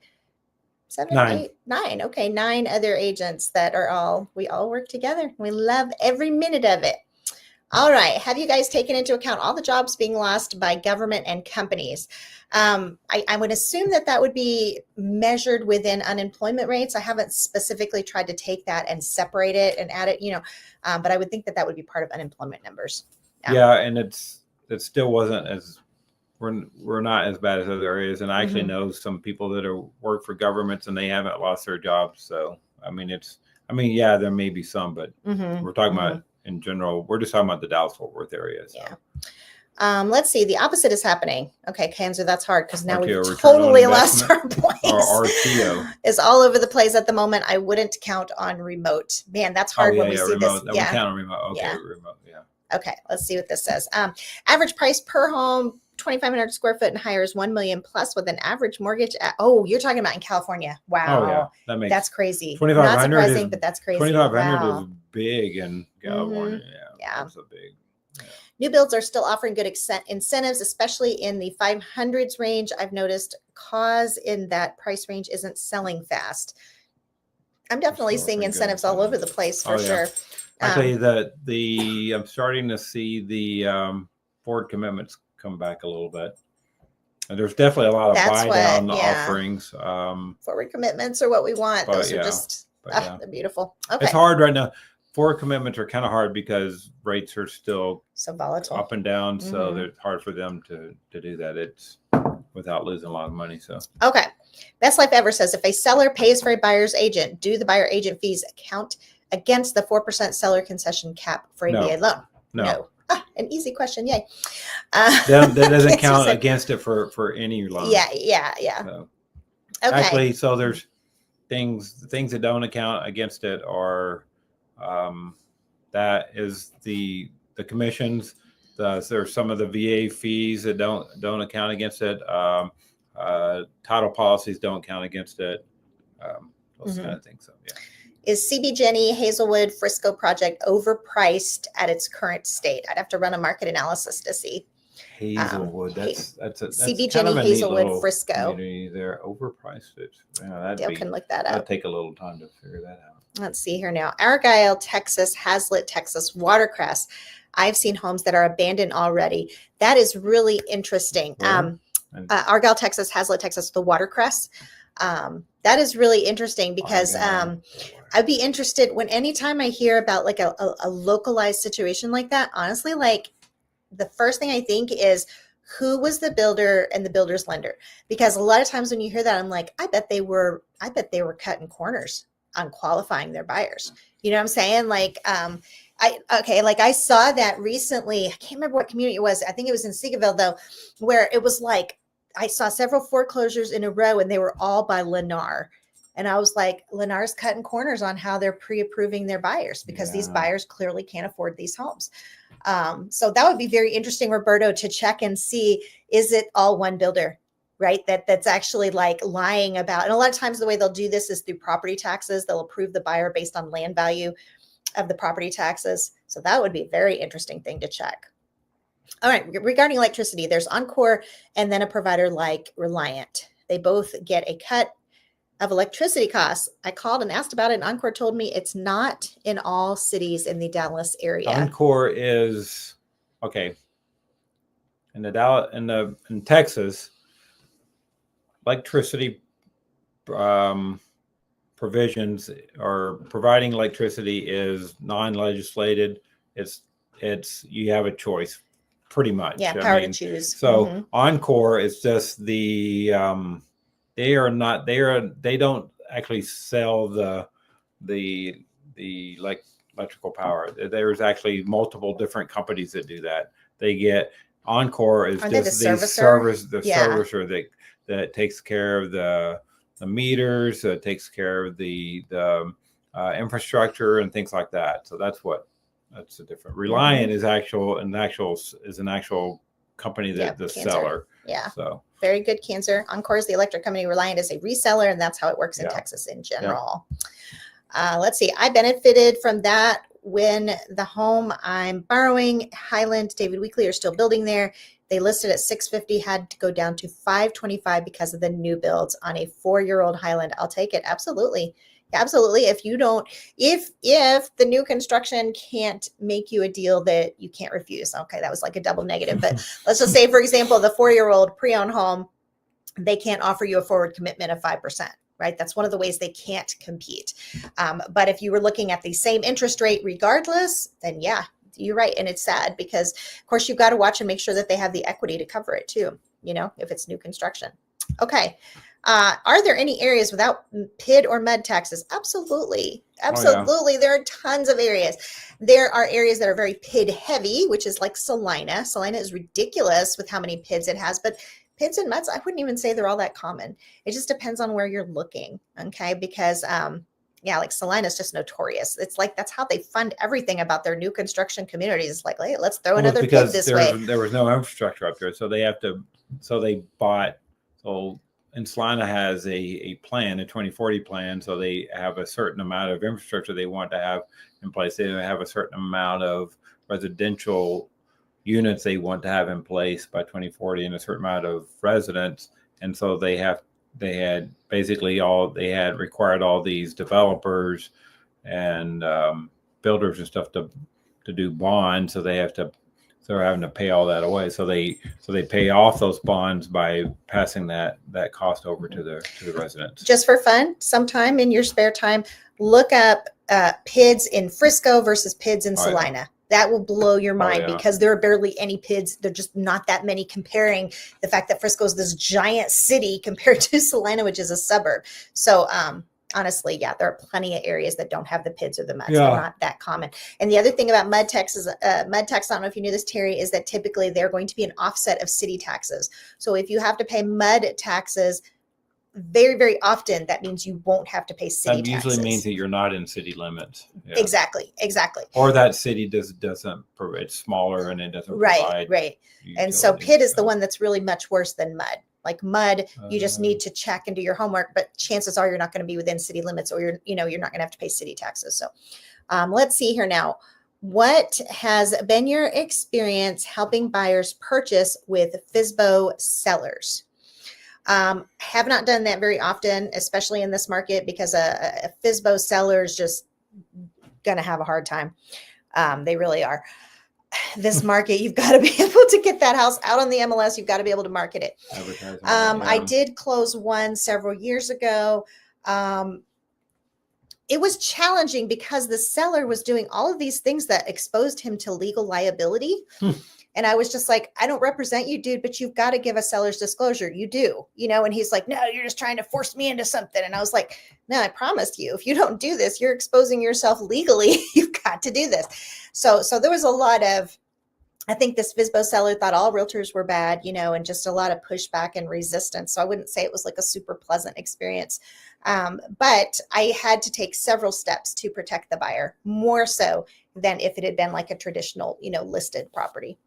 7, 8, 9. Okay, 9 other agents that we all work together. We love every minute of it. All right. Have you guys taken into account all the jobs being lost by government and companies? I would assume that would be measured within unemployment rates. I haven't specifically tried to take that and separate it and add it, but I would think that would be part of unemployment numbers. Yeah, and it still wasn't as we're not as bad as other areas. And I actually Mm-hmm. know some people that are work for governments and they haven't lost their jobs. So yeah, there may be some, but Mm-hmm. we're talking Mm-hmm. about in general. We're just talking about the Dallas-Fort Worth area. So. Yeah. Let's see. The opposite is happening. Okay, Kanser, that's hard because now we've RTO, totally lost our points. Or RTO. It's all over the place at the moment. I wouldn't count on remote. Man, that's hard when we see remote. this. We count on remote. Okay, Yeah. remote. Yeah. Okay, let's see what this says. Average price per home, 2,500 square foot and higher is 1 million plus with an average mortgage. You're talking about in California. Wow. Oh yeah, that's crazy. 2,500 Not surprising, but that's crazy. 2,500 is big in California. Mm-hmm. Yeah, that's a big. Yeah. New builds are still offering good incentives, especially in the 500s range. I've noticed cause in that price range isn't selling fast. I'm definitely seeing incentives all over the place for sure. Actually, I'm starting to see the forward commitments come back a little bit. And there's definitely a lot of buy down offerings. Forward commitments are what we want. Those are just they're beautiful. Okay. It's hard right now. Forward commitments are kind of hard because rates are still so volatile up and down. Mm-hmm. So it's hard for them to do that. It's without losing a lot of money. So okay. Best Life Ever says if a seller pays for a buyer's agent, do the buyer agent fees count against the 4% seller concession cap for a VA loan? No. An easy question. Yay. That doesn't count against it for any loan. Yeah. So, okay. Actually, so there's things that don't account against it are that is the commissions. There's some of the VA fees that don't account against it. Title policies don't count against it. Those kind of things. So yeah. Is CB Jenny Hazelwood Frisco project overpriced at its current state? I'd have to run a market analysis to see. Hazelwood, that's CB Jenny Hazelwood Frisco. They're overpriced. Dale can look that up. That'd take a little time to figure that out. Let's see here now. Argyle, Texas, Hazlet, Texas, Watercress. I've seen homes that are abandoned already. That is really interesting. Argyle, Texas, Hazlet, Texas, the Watercress. That is really interesting because I'd be interested anytime I hear about like a localized situation like that. Honestly, like the first thing I think is who was the builder and the builder's lender? Because a lot of times when you hear that, I'm like, I bet they were cutting corners on qualifying their buyers. You know what I'm saying? Like, I saw that recently. I can't remember what community it was. I think it was in Seagoville though, where it was like, I saw several foreclosures in a row and they were all by Lennar. And I was like, Lennar's cutting corners on how they're pre-approving their buyers because these buyers clearly can't afford these homes. So that would be very interesting, Roberto, to check and see, is it all one builder, right? That's actually like lying about, and a lot of times the way they'll do this is through property taxes. They'll approve the buyer based on land value of the property taxes. So that would be a very interesting thing to check. All right, regarding electricity, there's Encore and then a provider like Reliant. They both get a cut of electricity costs. I called and asked about it, and Encore told me it's not in all cities in the Dallas area. Encore is okay. In Texas, electricity provisions or providing electricity is non-legislated. It's you have a choice. Pretty much. Yeah, power to choose. So Encore is just they don't actually sell the electrical power. There's actually multiple different companies that do that. They get Encore is just the servicer that takes care of the meters, takes care of the infrastructure and things like that. So that's a different. Reliant is an actual company that the Kanser. seller. Yeah. So very good, Kanser. Encore is the electric company. Reliant is a reseller, and that's how it works in Texas in general. Let's see. I benefited from that when the home I'm borrowing, Highland, David Weekley, are still building there. They listed at $650, had to go down to $525 because of the new builds on a 4-year-old Highland. I'll take it. Absolutely. Absolutely. If the new construction can't make you a deal that you can't refuse. Okay, that was like a double negative. But let's just say, for example, the 4-year-old pre-owned home, they can't offer you a forward commitment of 5%, right? That's one of the ways they can't compete. But if you were looking at the same interest rate regardless, then You're right. And it's sad because, of course, you've got to watch and make sure that they have the equity to cover it too, if it's new construction. Okay. Are there any areas without PID or MUD taxes? Absolutely. Absolutely. There are tons of areas. There are areas that are very PID heavy, which is like Salina. Salina is ridiculous with how many PIDs it has, but PIDs and MUDs, I wouldn't even say they're all that common. It just depends on where you're looking. Okay. Because, like Salina is just notorious. It's like, that's how they fund everything about their new construction communities. It's like, hey, let's throw another PID this way. There was no infrastructure up there. So they bought, and Salina has a plan, a 2040 plan. So they have a certain amount of infrastructure they want to have in place. They have a certain amount of residential units they want to have in place by 2040 and a certain amount of residents. And so they had required all these developers and builders and stuff to do bonds. So they're having to pay all that away. So they pay off those bonds by passing that cost over to the residents. Just for fun, sometime in your spare time, look up PIDs in Frisco versus PIDs in Salina. Yeah. That will blow your mind because there are barely any PIDs. There are just not that many, comparing the fact that Frisco is this giant city compared to Salina, which is a suburb. So honestly, there are plenty of areas that don't have the PIDs or the MUDs. They're not that common. And the other thing about MUD tax, I don't know if you knew this, Terry, is that typically they're going to be an offset of city taxes. So if you have to pay MUD taxes, very, very often, that means you won't have to pay city taxes. That usually means that you're not in city limits. Yeah. Exactly. Or that city doesn't, it's smaller and it doesn't provide. Right. And so PID is the one that's really much worse than MUD. Like MUD, you just need to check and do your homework, but chances are you're not going to be within city limits, or you're not going to have to pay city taxes. So let's see here now. What has been your experience helping buyers purchase with FSBO sellers? Have not done that very often, especially in this market, because a FSBO seller is just going to have a hard time. They really are. This market, you've got to be able to get that house out on the MLS. You've got to be able to market it. I did close one several years ago. It was challenging because the seller was doing all of these things that exposed him to legal liability. And I was just like, I don't represent you, dude, but you've got to give a seller's disclosure. You do, and he's like, no, you're just trying to force me into something. And I was like, no, I promised you, if you don't do this, you're exposing yourself legally. You've got to do this. So there was a lot of, I think this FSBO seller thought all realtors were bad, and just a lot of pushback and resistance. So I wouldn't say it was like a super pleasant experience. But I had to take several steps to protect the buyer, more so than if it had been like a traditional, listed property.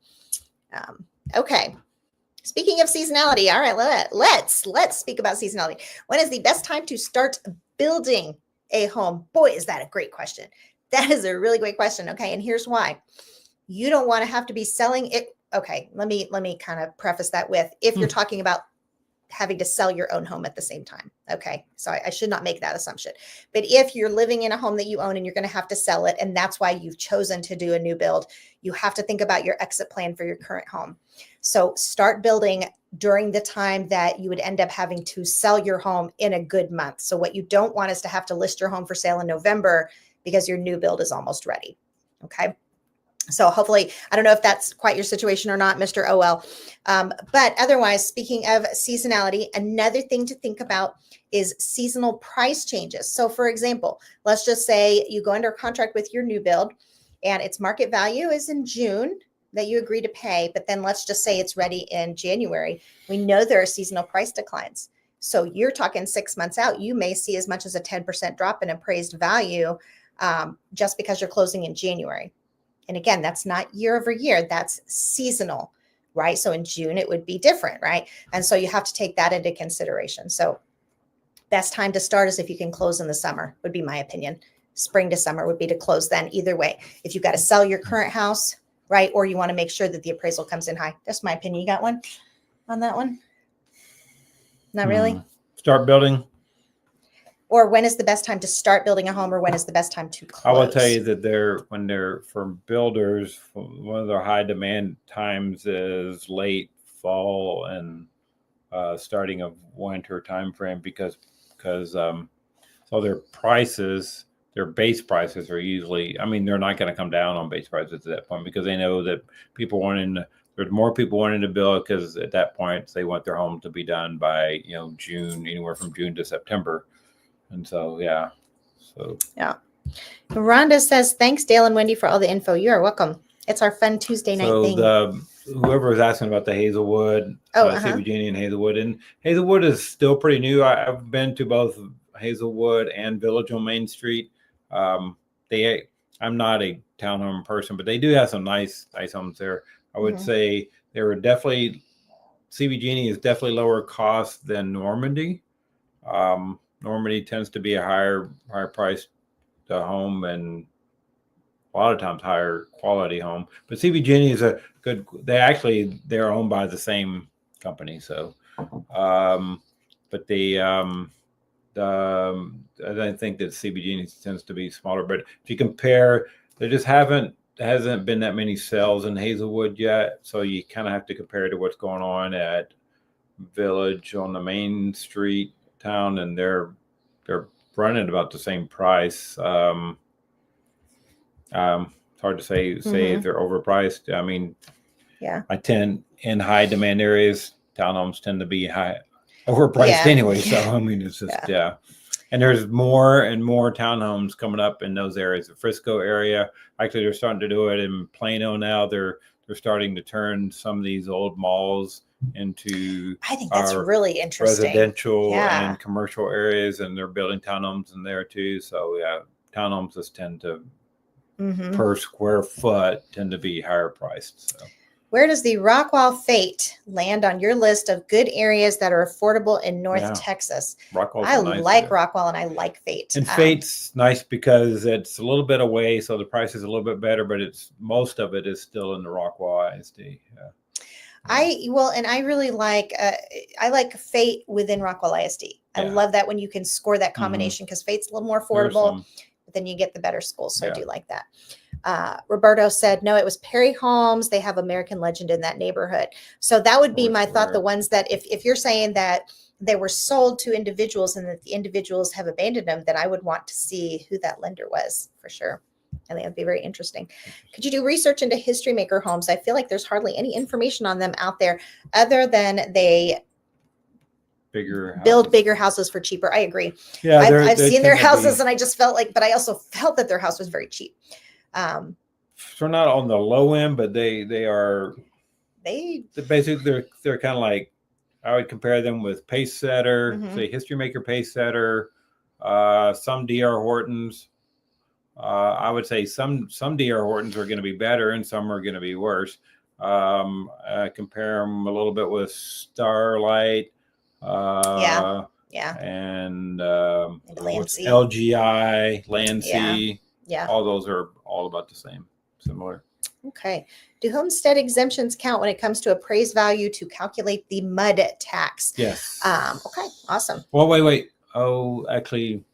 Okay. Speaking of seasonality, all right, let's speak about seasonality. When is the best time to start building a home? Boy, is that a great question. That is a really great question. Okay. And here's why. You don't want to have to be selling it. Okay. Let me kind of preface that with, if you're talking about having to sell your own home at the same time. Okay. So I should not make that assumption. But if you're living in a home that you own and you're going to have to sell it, and that's why you've chosen to do a new build, you have to think about your exit plan for your current home. So start building during the time that you would end up having to sell your home in a good month. So what you don't want is to have to list your home for sale in November because your new build is almost ready. Okay. So hopefully, I don't know if that's quite your situation or not, Mr. OL. But otherwise, speaking of seasonality, another thing to think about is seasonal price changes. So for example, let's just say you go under contract with your new build and its market value is in June that you agree to pay. But then let's just say it's ready in January. We know there are seasonal price declines. So you're talking 6 months out, you may see as much as a 10% drop in appraised value just because you're closing in January. And again, that's not year over year, that's seasonal, right? So in June, it would be different, right? And so you have to take that into consideration. So best time to start is if you can close in the summer, would be my opinion. Spring to summer would be to close then, either way. If you've got to sell your current house, right? Or you want to make sure that the appraisal comes in high. That's my opinion. You got one on that one? Not really? Start building. Or when is the best time to start building a home, or when is the best time to close? I will tell you that when they're for builders, one of their high demand times is late fall and starting of winter time frame because so their prices their base prices are usually, I mean, they're not going to come down on base prices at that point because they know that there's more people wanting to build because at that point they want their home to be done by, June, anywhere from June to September. And so, yeah. So, yeah. Rhonda says, thanks, Dale and Wendy, for all the info. You are welcome. It's our fun Tuesday night thing. Whoever was asking about the Hazelwood, CBGenie and Hazelwood is still pretty new. I've been to both Hazelwood and Village on Main Street. I'm not a townhome person, but they do have some nice homes there. I would say CBGenie is definitely lower cost than Normandy. Normandy tends to be a higher priced home and a lot of times higher quality home, but CBGenie is a good. They're owned by the same company. So, but I think that CBGenie tends to be smaller. But if you compare, there just hasn't been that many sales in Hazelwood yet. So you kind of have to compare to what's going on at Village on the Main Street town, and they're running about the same price. It's hard to say if they're overpriced. I mean, yeah, in high demand areas, townhomes tend to be overpriced anyway. So I mean, it's just and there's more and more townhomes coming up in those areas. The Frisco area, actually, they're starting to do it in Plano now. They're starting to turn some of these old malls into, I think that's really interesting, residential and commercial areas, and they're building townhomes in there too. So townhomes just tend to per square foot tend to be higher priced. So. Where does the Rockwall Fate land on your list of good areas that are affordable in North Texas? I like Rockwall and I like Fate. And Fate's nice because it's a little bit away, so the price is a little bit better, but most of it is still in the Rockwall ISD. Yeah. I really like I like Fate within Rockwall ISD. I love that when you can score that combination because Fate's a little more affordable, but then you get the better schools. So I do like that. Roberto said, no, it was Perry Homes. They have American Legend in that neighborhood. So that would be my thought. The ones that if you're saying that they were sold to individuals and that the individuals have abandoned them, then I would want to see who that lender was for sure. I think that'd be very interesting. Could you do research into history maker homes? I feel like there's hardly any information on them out there other than they build bigger houses for cheaper. I agree. Yeah, I've seen their houses and I just felt like, but I also felt that their house was very cheap. They're not on the low end, but they're basically they're kind of like, I would compare them with Pace Setter, say History Maker Pace Setter, some DR Hortons. I would say some DR Hortons are going to be better and some are going to be worse. Compare them a little bit with Starlight. And LGI, Lancy. Yeah. All those are all about the same, similar. Okay. Do homestead exemptions count when it comes to appraised value to calculate the MUD tax? Yes. Okay. Awesome. Well, wait. Oh, actually,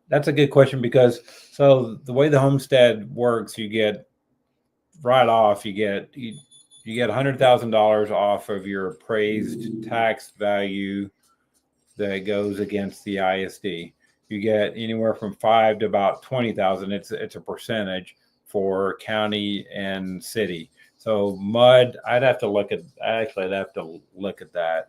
that's a good question because so the way the homestead works, you get right off, you get $100,000 off of your appraised tax value that goes against the ISD. You get anywhere from 5 to about 20,000. It's a percentage for county and city. So MUD, I'd have to look at that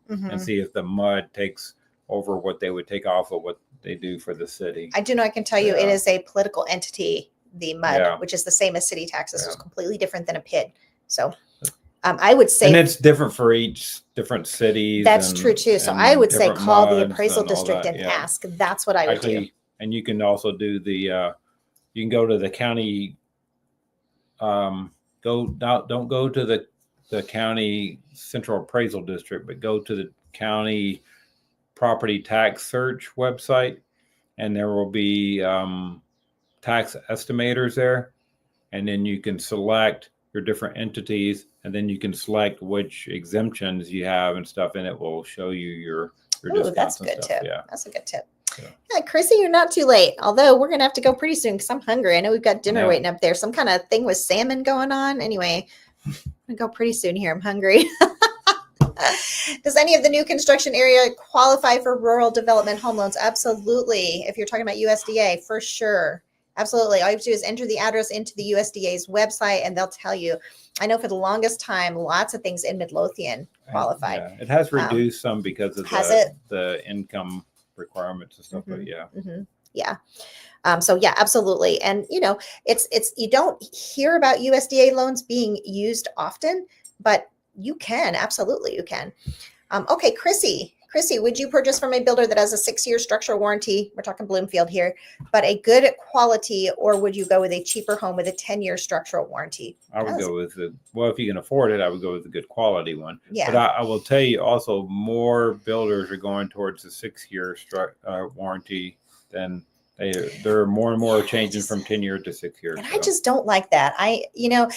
and see if the MUD takes over what they would take off of what they do for the city. I do know. I can tell you, it is a political entity. The MUD, which is the same as city taxes, is completely different than a PID. So. I would say, and it's different for each different cities. That's true too. So I would say call the appraisal district and ask. That's what I would do. And you can also do you can go to the county. Don't go to the county central appraisal district, but go to the county property tax search website, and there will be tax estimators there, and then you can select your different entities, and then you can select which exemptions you have and stuff, and it will show you your discounts. That's a good tip. Yeah, that's a good tip. Yeah, Chrissy, you're not too late. Although we're gonna have to go pretty soon because I'm hungry. I know we've got dinner waiting up there. Some kind of thing with salmon going on. Anyway, I'm gonna go pretty soon here. I'm hungry. Does any of the new construction area qualify for rural development home loans? Absolutely. If you're talking about USDA, for sure. Absolutely. All you have to do is enter the address into the USDA's website and they'll tell you. I know for the longest time, lots of things in Midlothian qualified. Yeah, it has reduced some because of the income requirements and stuff, but yeah. Yeah. So yeah, absolutely. And it's you don't hear about USDA loans being used often, but you can, absolutely you can. Okay, Chrissy, would you purchase from a builder that has a 6-year structural warranty? We're talking Bloomfield here, but a good quality, or would you go with a cheaper home with a 10-year structural warranty? I would go with if you can afford it, I would go with the good quality one. Yeah. But I will tell you also, more builders are going towards the 6-year warranty than there are more and more changing from 10-year to 6 years. And I just don't like that. I know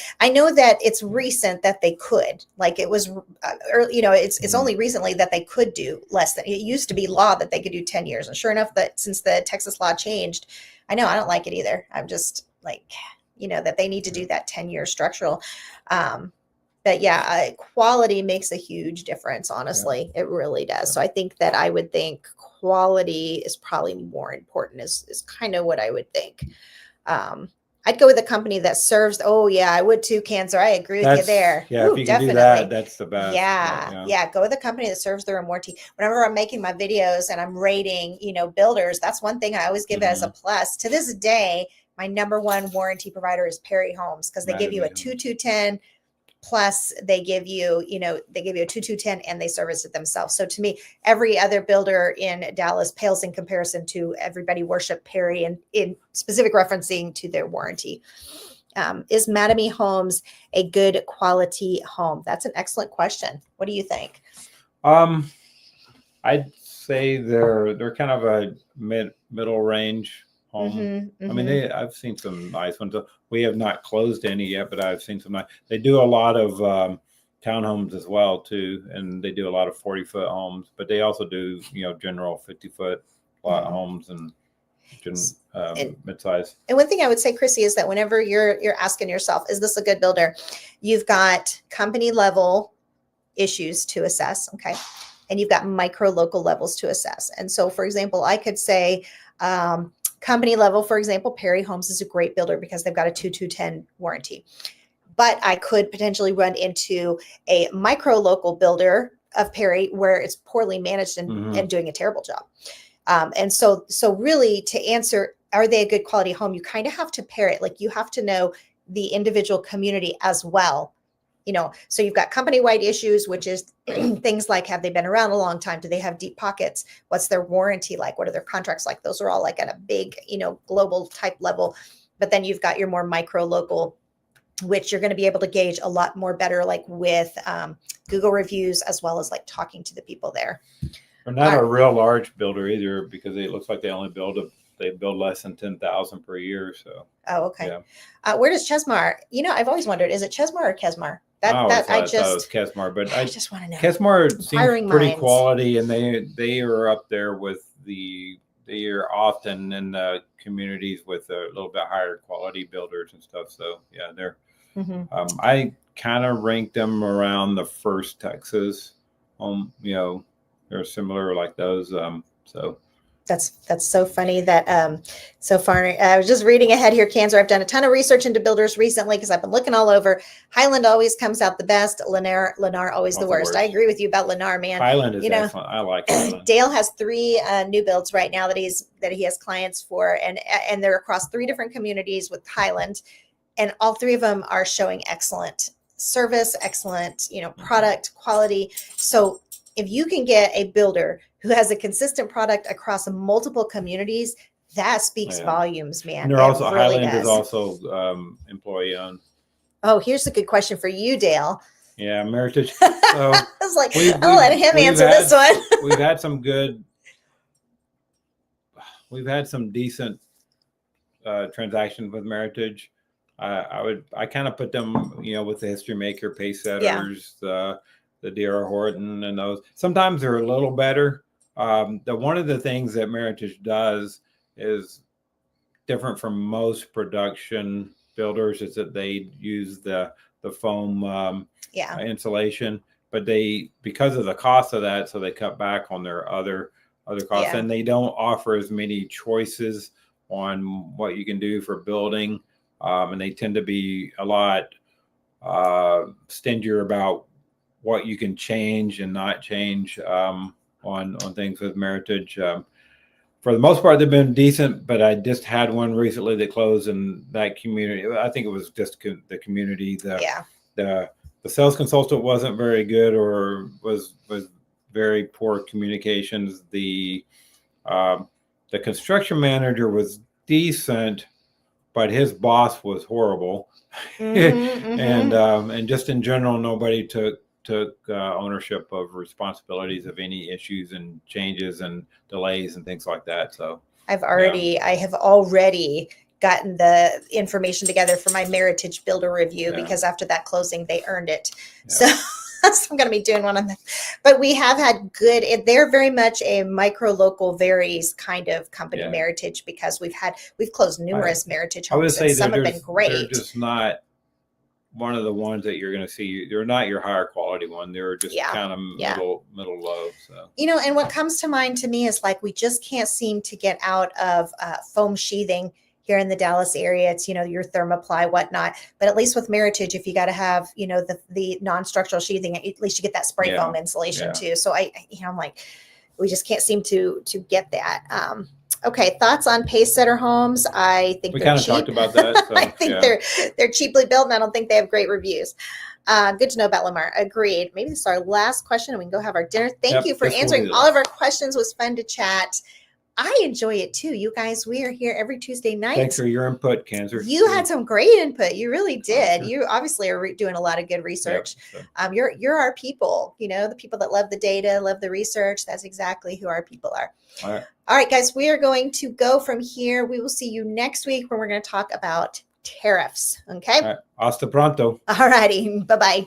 that it's recent that they could, like it was, it's only recently that they could do less than it used to be law that they could do 10 years. And sure enough, that since the Texas law changed, I don't like it either. I'm just like, that they need to do that 10-year structural. But yeah, quality makes a huge difference. Honestly, it really does. So I think that I would think quality is probably more important is kind of what I would think. I'd go with a company that serves. Oh yeah, I would too, Cancer. I agree with you there. Yeah, Ooh, if you can definitely do that, that's the best. Yeah. Go with a company that serves their warranty. Whenever I'm making my videos and I'm rating, builders, that's one thing I always give as a plus. To this day, my number one warranty provider is Perry Homes because they give you a 2210. Plus they give you, they give you a 2210 and they service it themselves. So to me, every other builder in Dallas pales in comparison to everybody worship Perry and in specific referencing to their warranty. Is Mattamy Homes a good quality home? That's an excellent question. What do you think? I'd say they're kind of a middle range home. I mean, I've seen some nice ones. We have not closed any yet, but I've seen some nice. They do a lot of townhomes as well too, and they do a lot of 40-foot homes. But they also do general 50-foot lot homes and mid-size. And one thing I would say, Chrissy, is that whenever you're asking yourself, is this a good builder? You've got company level issues to assess, okay, and you've got micro local levels to assess. And so, for example, I could say. Company level, for example, Perry Homes is a great builder because they've got a 2210 warranty. But I could potentially run into a micro local builder of Perry where it's poorly managed and doing a terrible job. And so really to answer, are they a good quality home? You kind of have to pair it. Like you have to know the individual community as well. So you've got company-wide issues, which is things like, have they been around a long time? Do they have deep pockets? What's their warranty like? What are their contracts like? Those are all like at a big, global type level. But then you've got your more micro local, which you're going to be able to gauge a lot more better, like with Google reviews, as well as like talking to the people there. They're not a real large builder either, because it looks like they only build less than 10,000 per year. So. Oh, okay. Yeah. Where does Chesmar? I've always wondered, is it Chesmar or Kesmar? I thought it was Kesmar, but I just want to know. Kesmar seems pretty quality, and they are up there with they are often in the communities with a little bit higher quality builders and stuff. So yeah, they're. I kind of ranked them around the first Texas. They're similar like those. So. That's so funny that so far I was just reading ahead here, Cancer. I've done a ton of research into builders recently because I've been looking all over. Highland always comes out the best. Lennar always the worst. I agree with you about Lennar, man. Highland is excellent. I like Highland. Dale has 3 new builds right now that he has clients for, and they're across 3 different communities with Highland, and all 3 of them are showing excellent service, excellent product quality. So if you can get a builder who has a consistent product across multiple communities, that speaks volumes, man. And they're also Highland is also employee owned. Oh, here's a good question for you, Dale. Yeah, Meritage. So I was like, I'll let him answer this one. We've had some decent transactions with Meritage. I kind of put them, with the History Maker, Pace Setters, the D.R. Horton, and those. Sometimes they're a little better. One of the things that Meritage does is different from most production builders is that they use the foam insulation. but they, because of the cost of that, so they cut back on their other costs, and they don't offer as many choices on what you can do for building, and they tend to be a lot stingier about what you can change and not change on things with Meritage. For the most part, they've been decent, but I just had one recently that closed in that community. I think it was just the community. The sales consultant wasn't very good, or was very poor communications. The construction manager was decent, but his boss was horrible. And just in general, nobody took ownership of responsibilities of any issues and changes and delays and things like that. So I have already gotten the information together for my Meritage builder review, because after that closing, they earned it. So I'm going to be doing one on that. But we have had they're very much a micro local varies kind of company, Meritage, because we've closed numerous Meritage homes. I would say and some have been great. They're just not one of the ones that you're going to see. They're not your higher quality one. They're just kind of middle low. So, and what comes to mind to me is like, we just can't seem to get out of foam sheathing here in the Dallas area. It's, your thermoply, whatnot. But at least with Meritage, if you got to have, the non-structural sheathing, at least you get that spray foam insulation too. So I'm like, we just can't seem to get that. Okay, thoughts on pace setter homes? I think we kind of talked about that. So, I think they're cheaply built, and I don't think they have great reviews. Good to know about Lamar. Agreed. Maybe this is our last question, and we can go have our dinner. Thank you for answering all of our questions. It was fun to chat. I enjoy it too. You guys, we are here every Tuesday night. Thanks for your input, Cancer. You had some great input. You really did. You obviously are doing a lot of good research. You're our people, the people that love the data, love the research. That's exactly who our people are. All right, guys, we are going to go from here. We will see you next week when we're going to talk about tariffs. Okay. Hasta pronto. All righty. Bye-bye.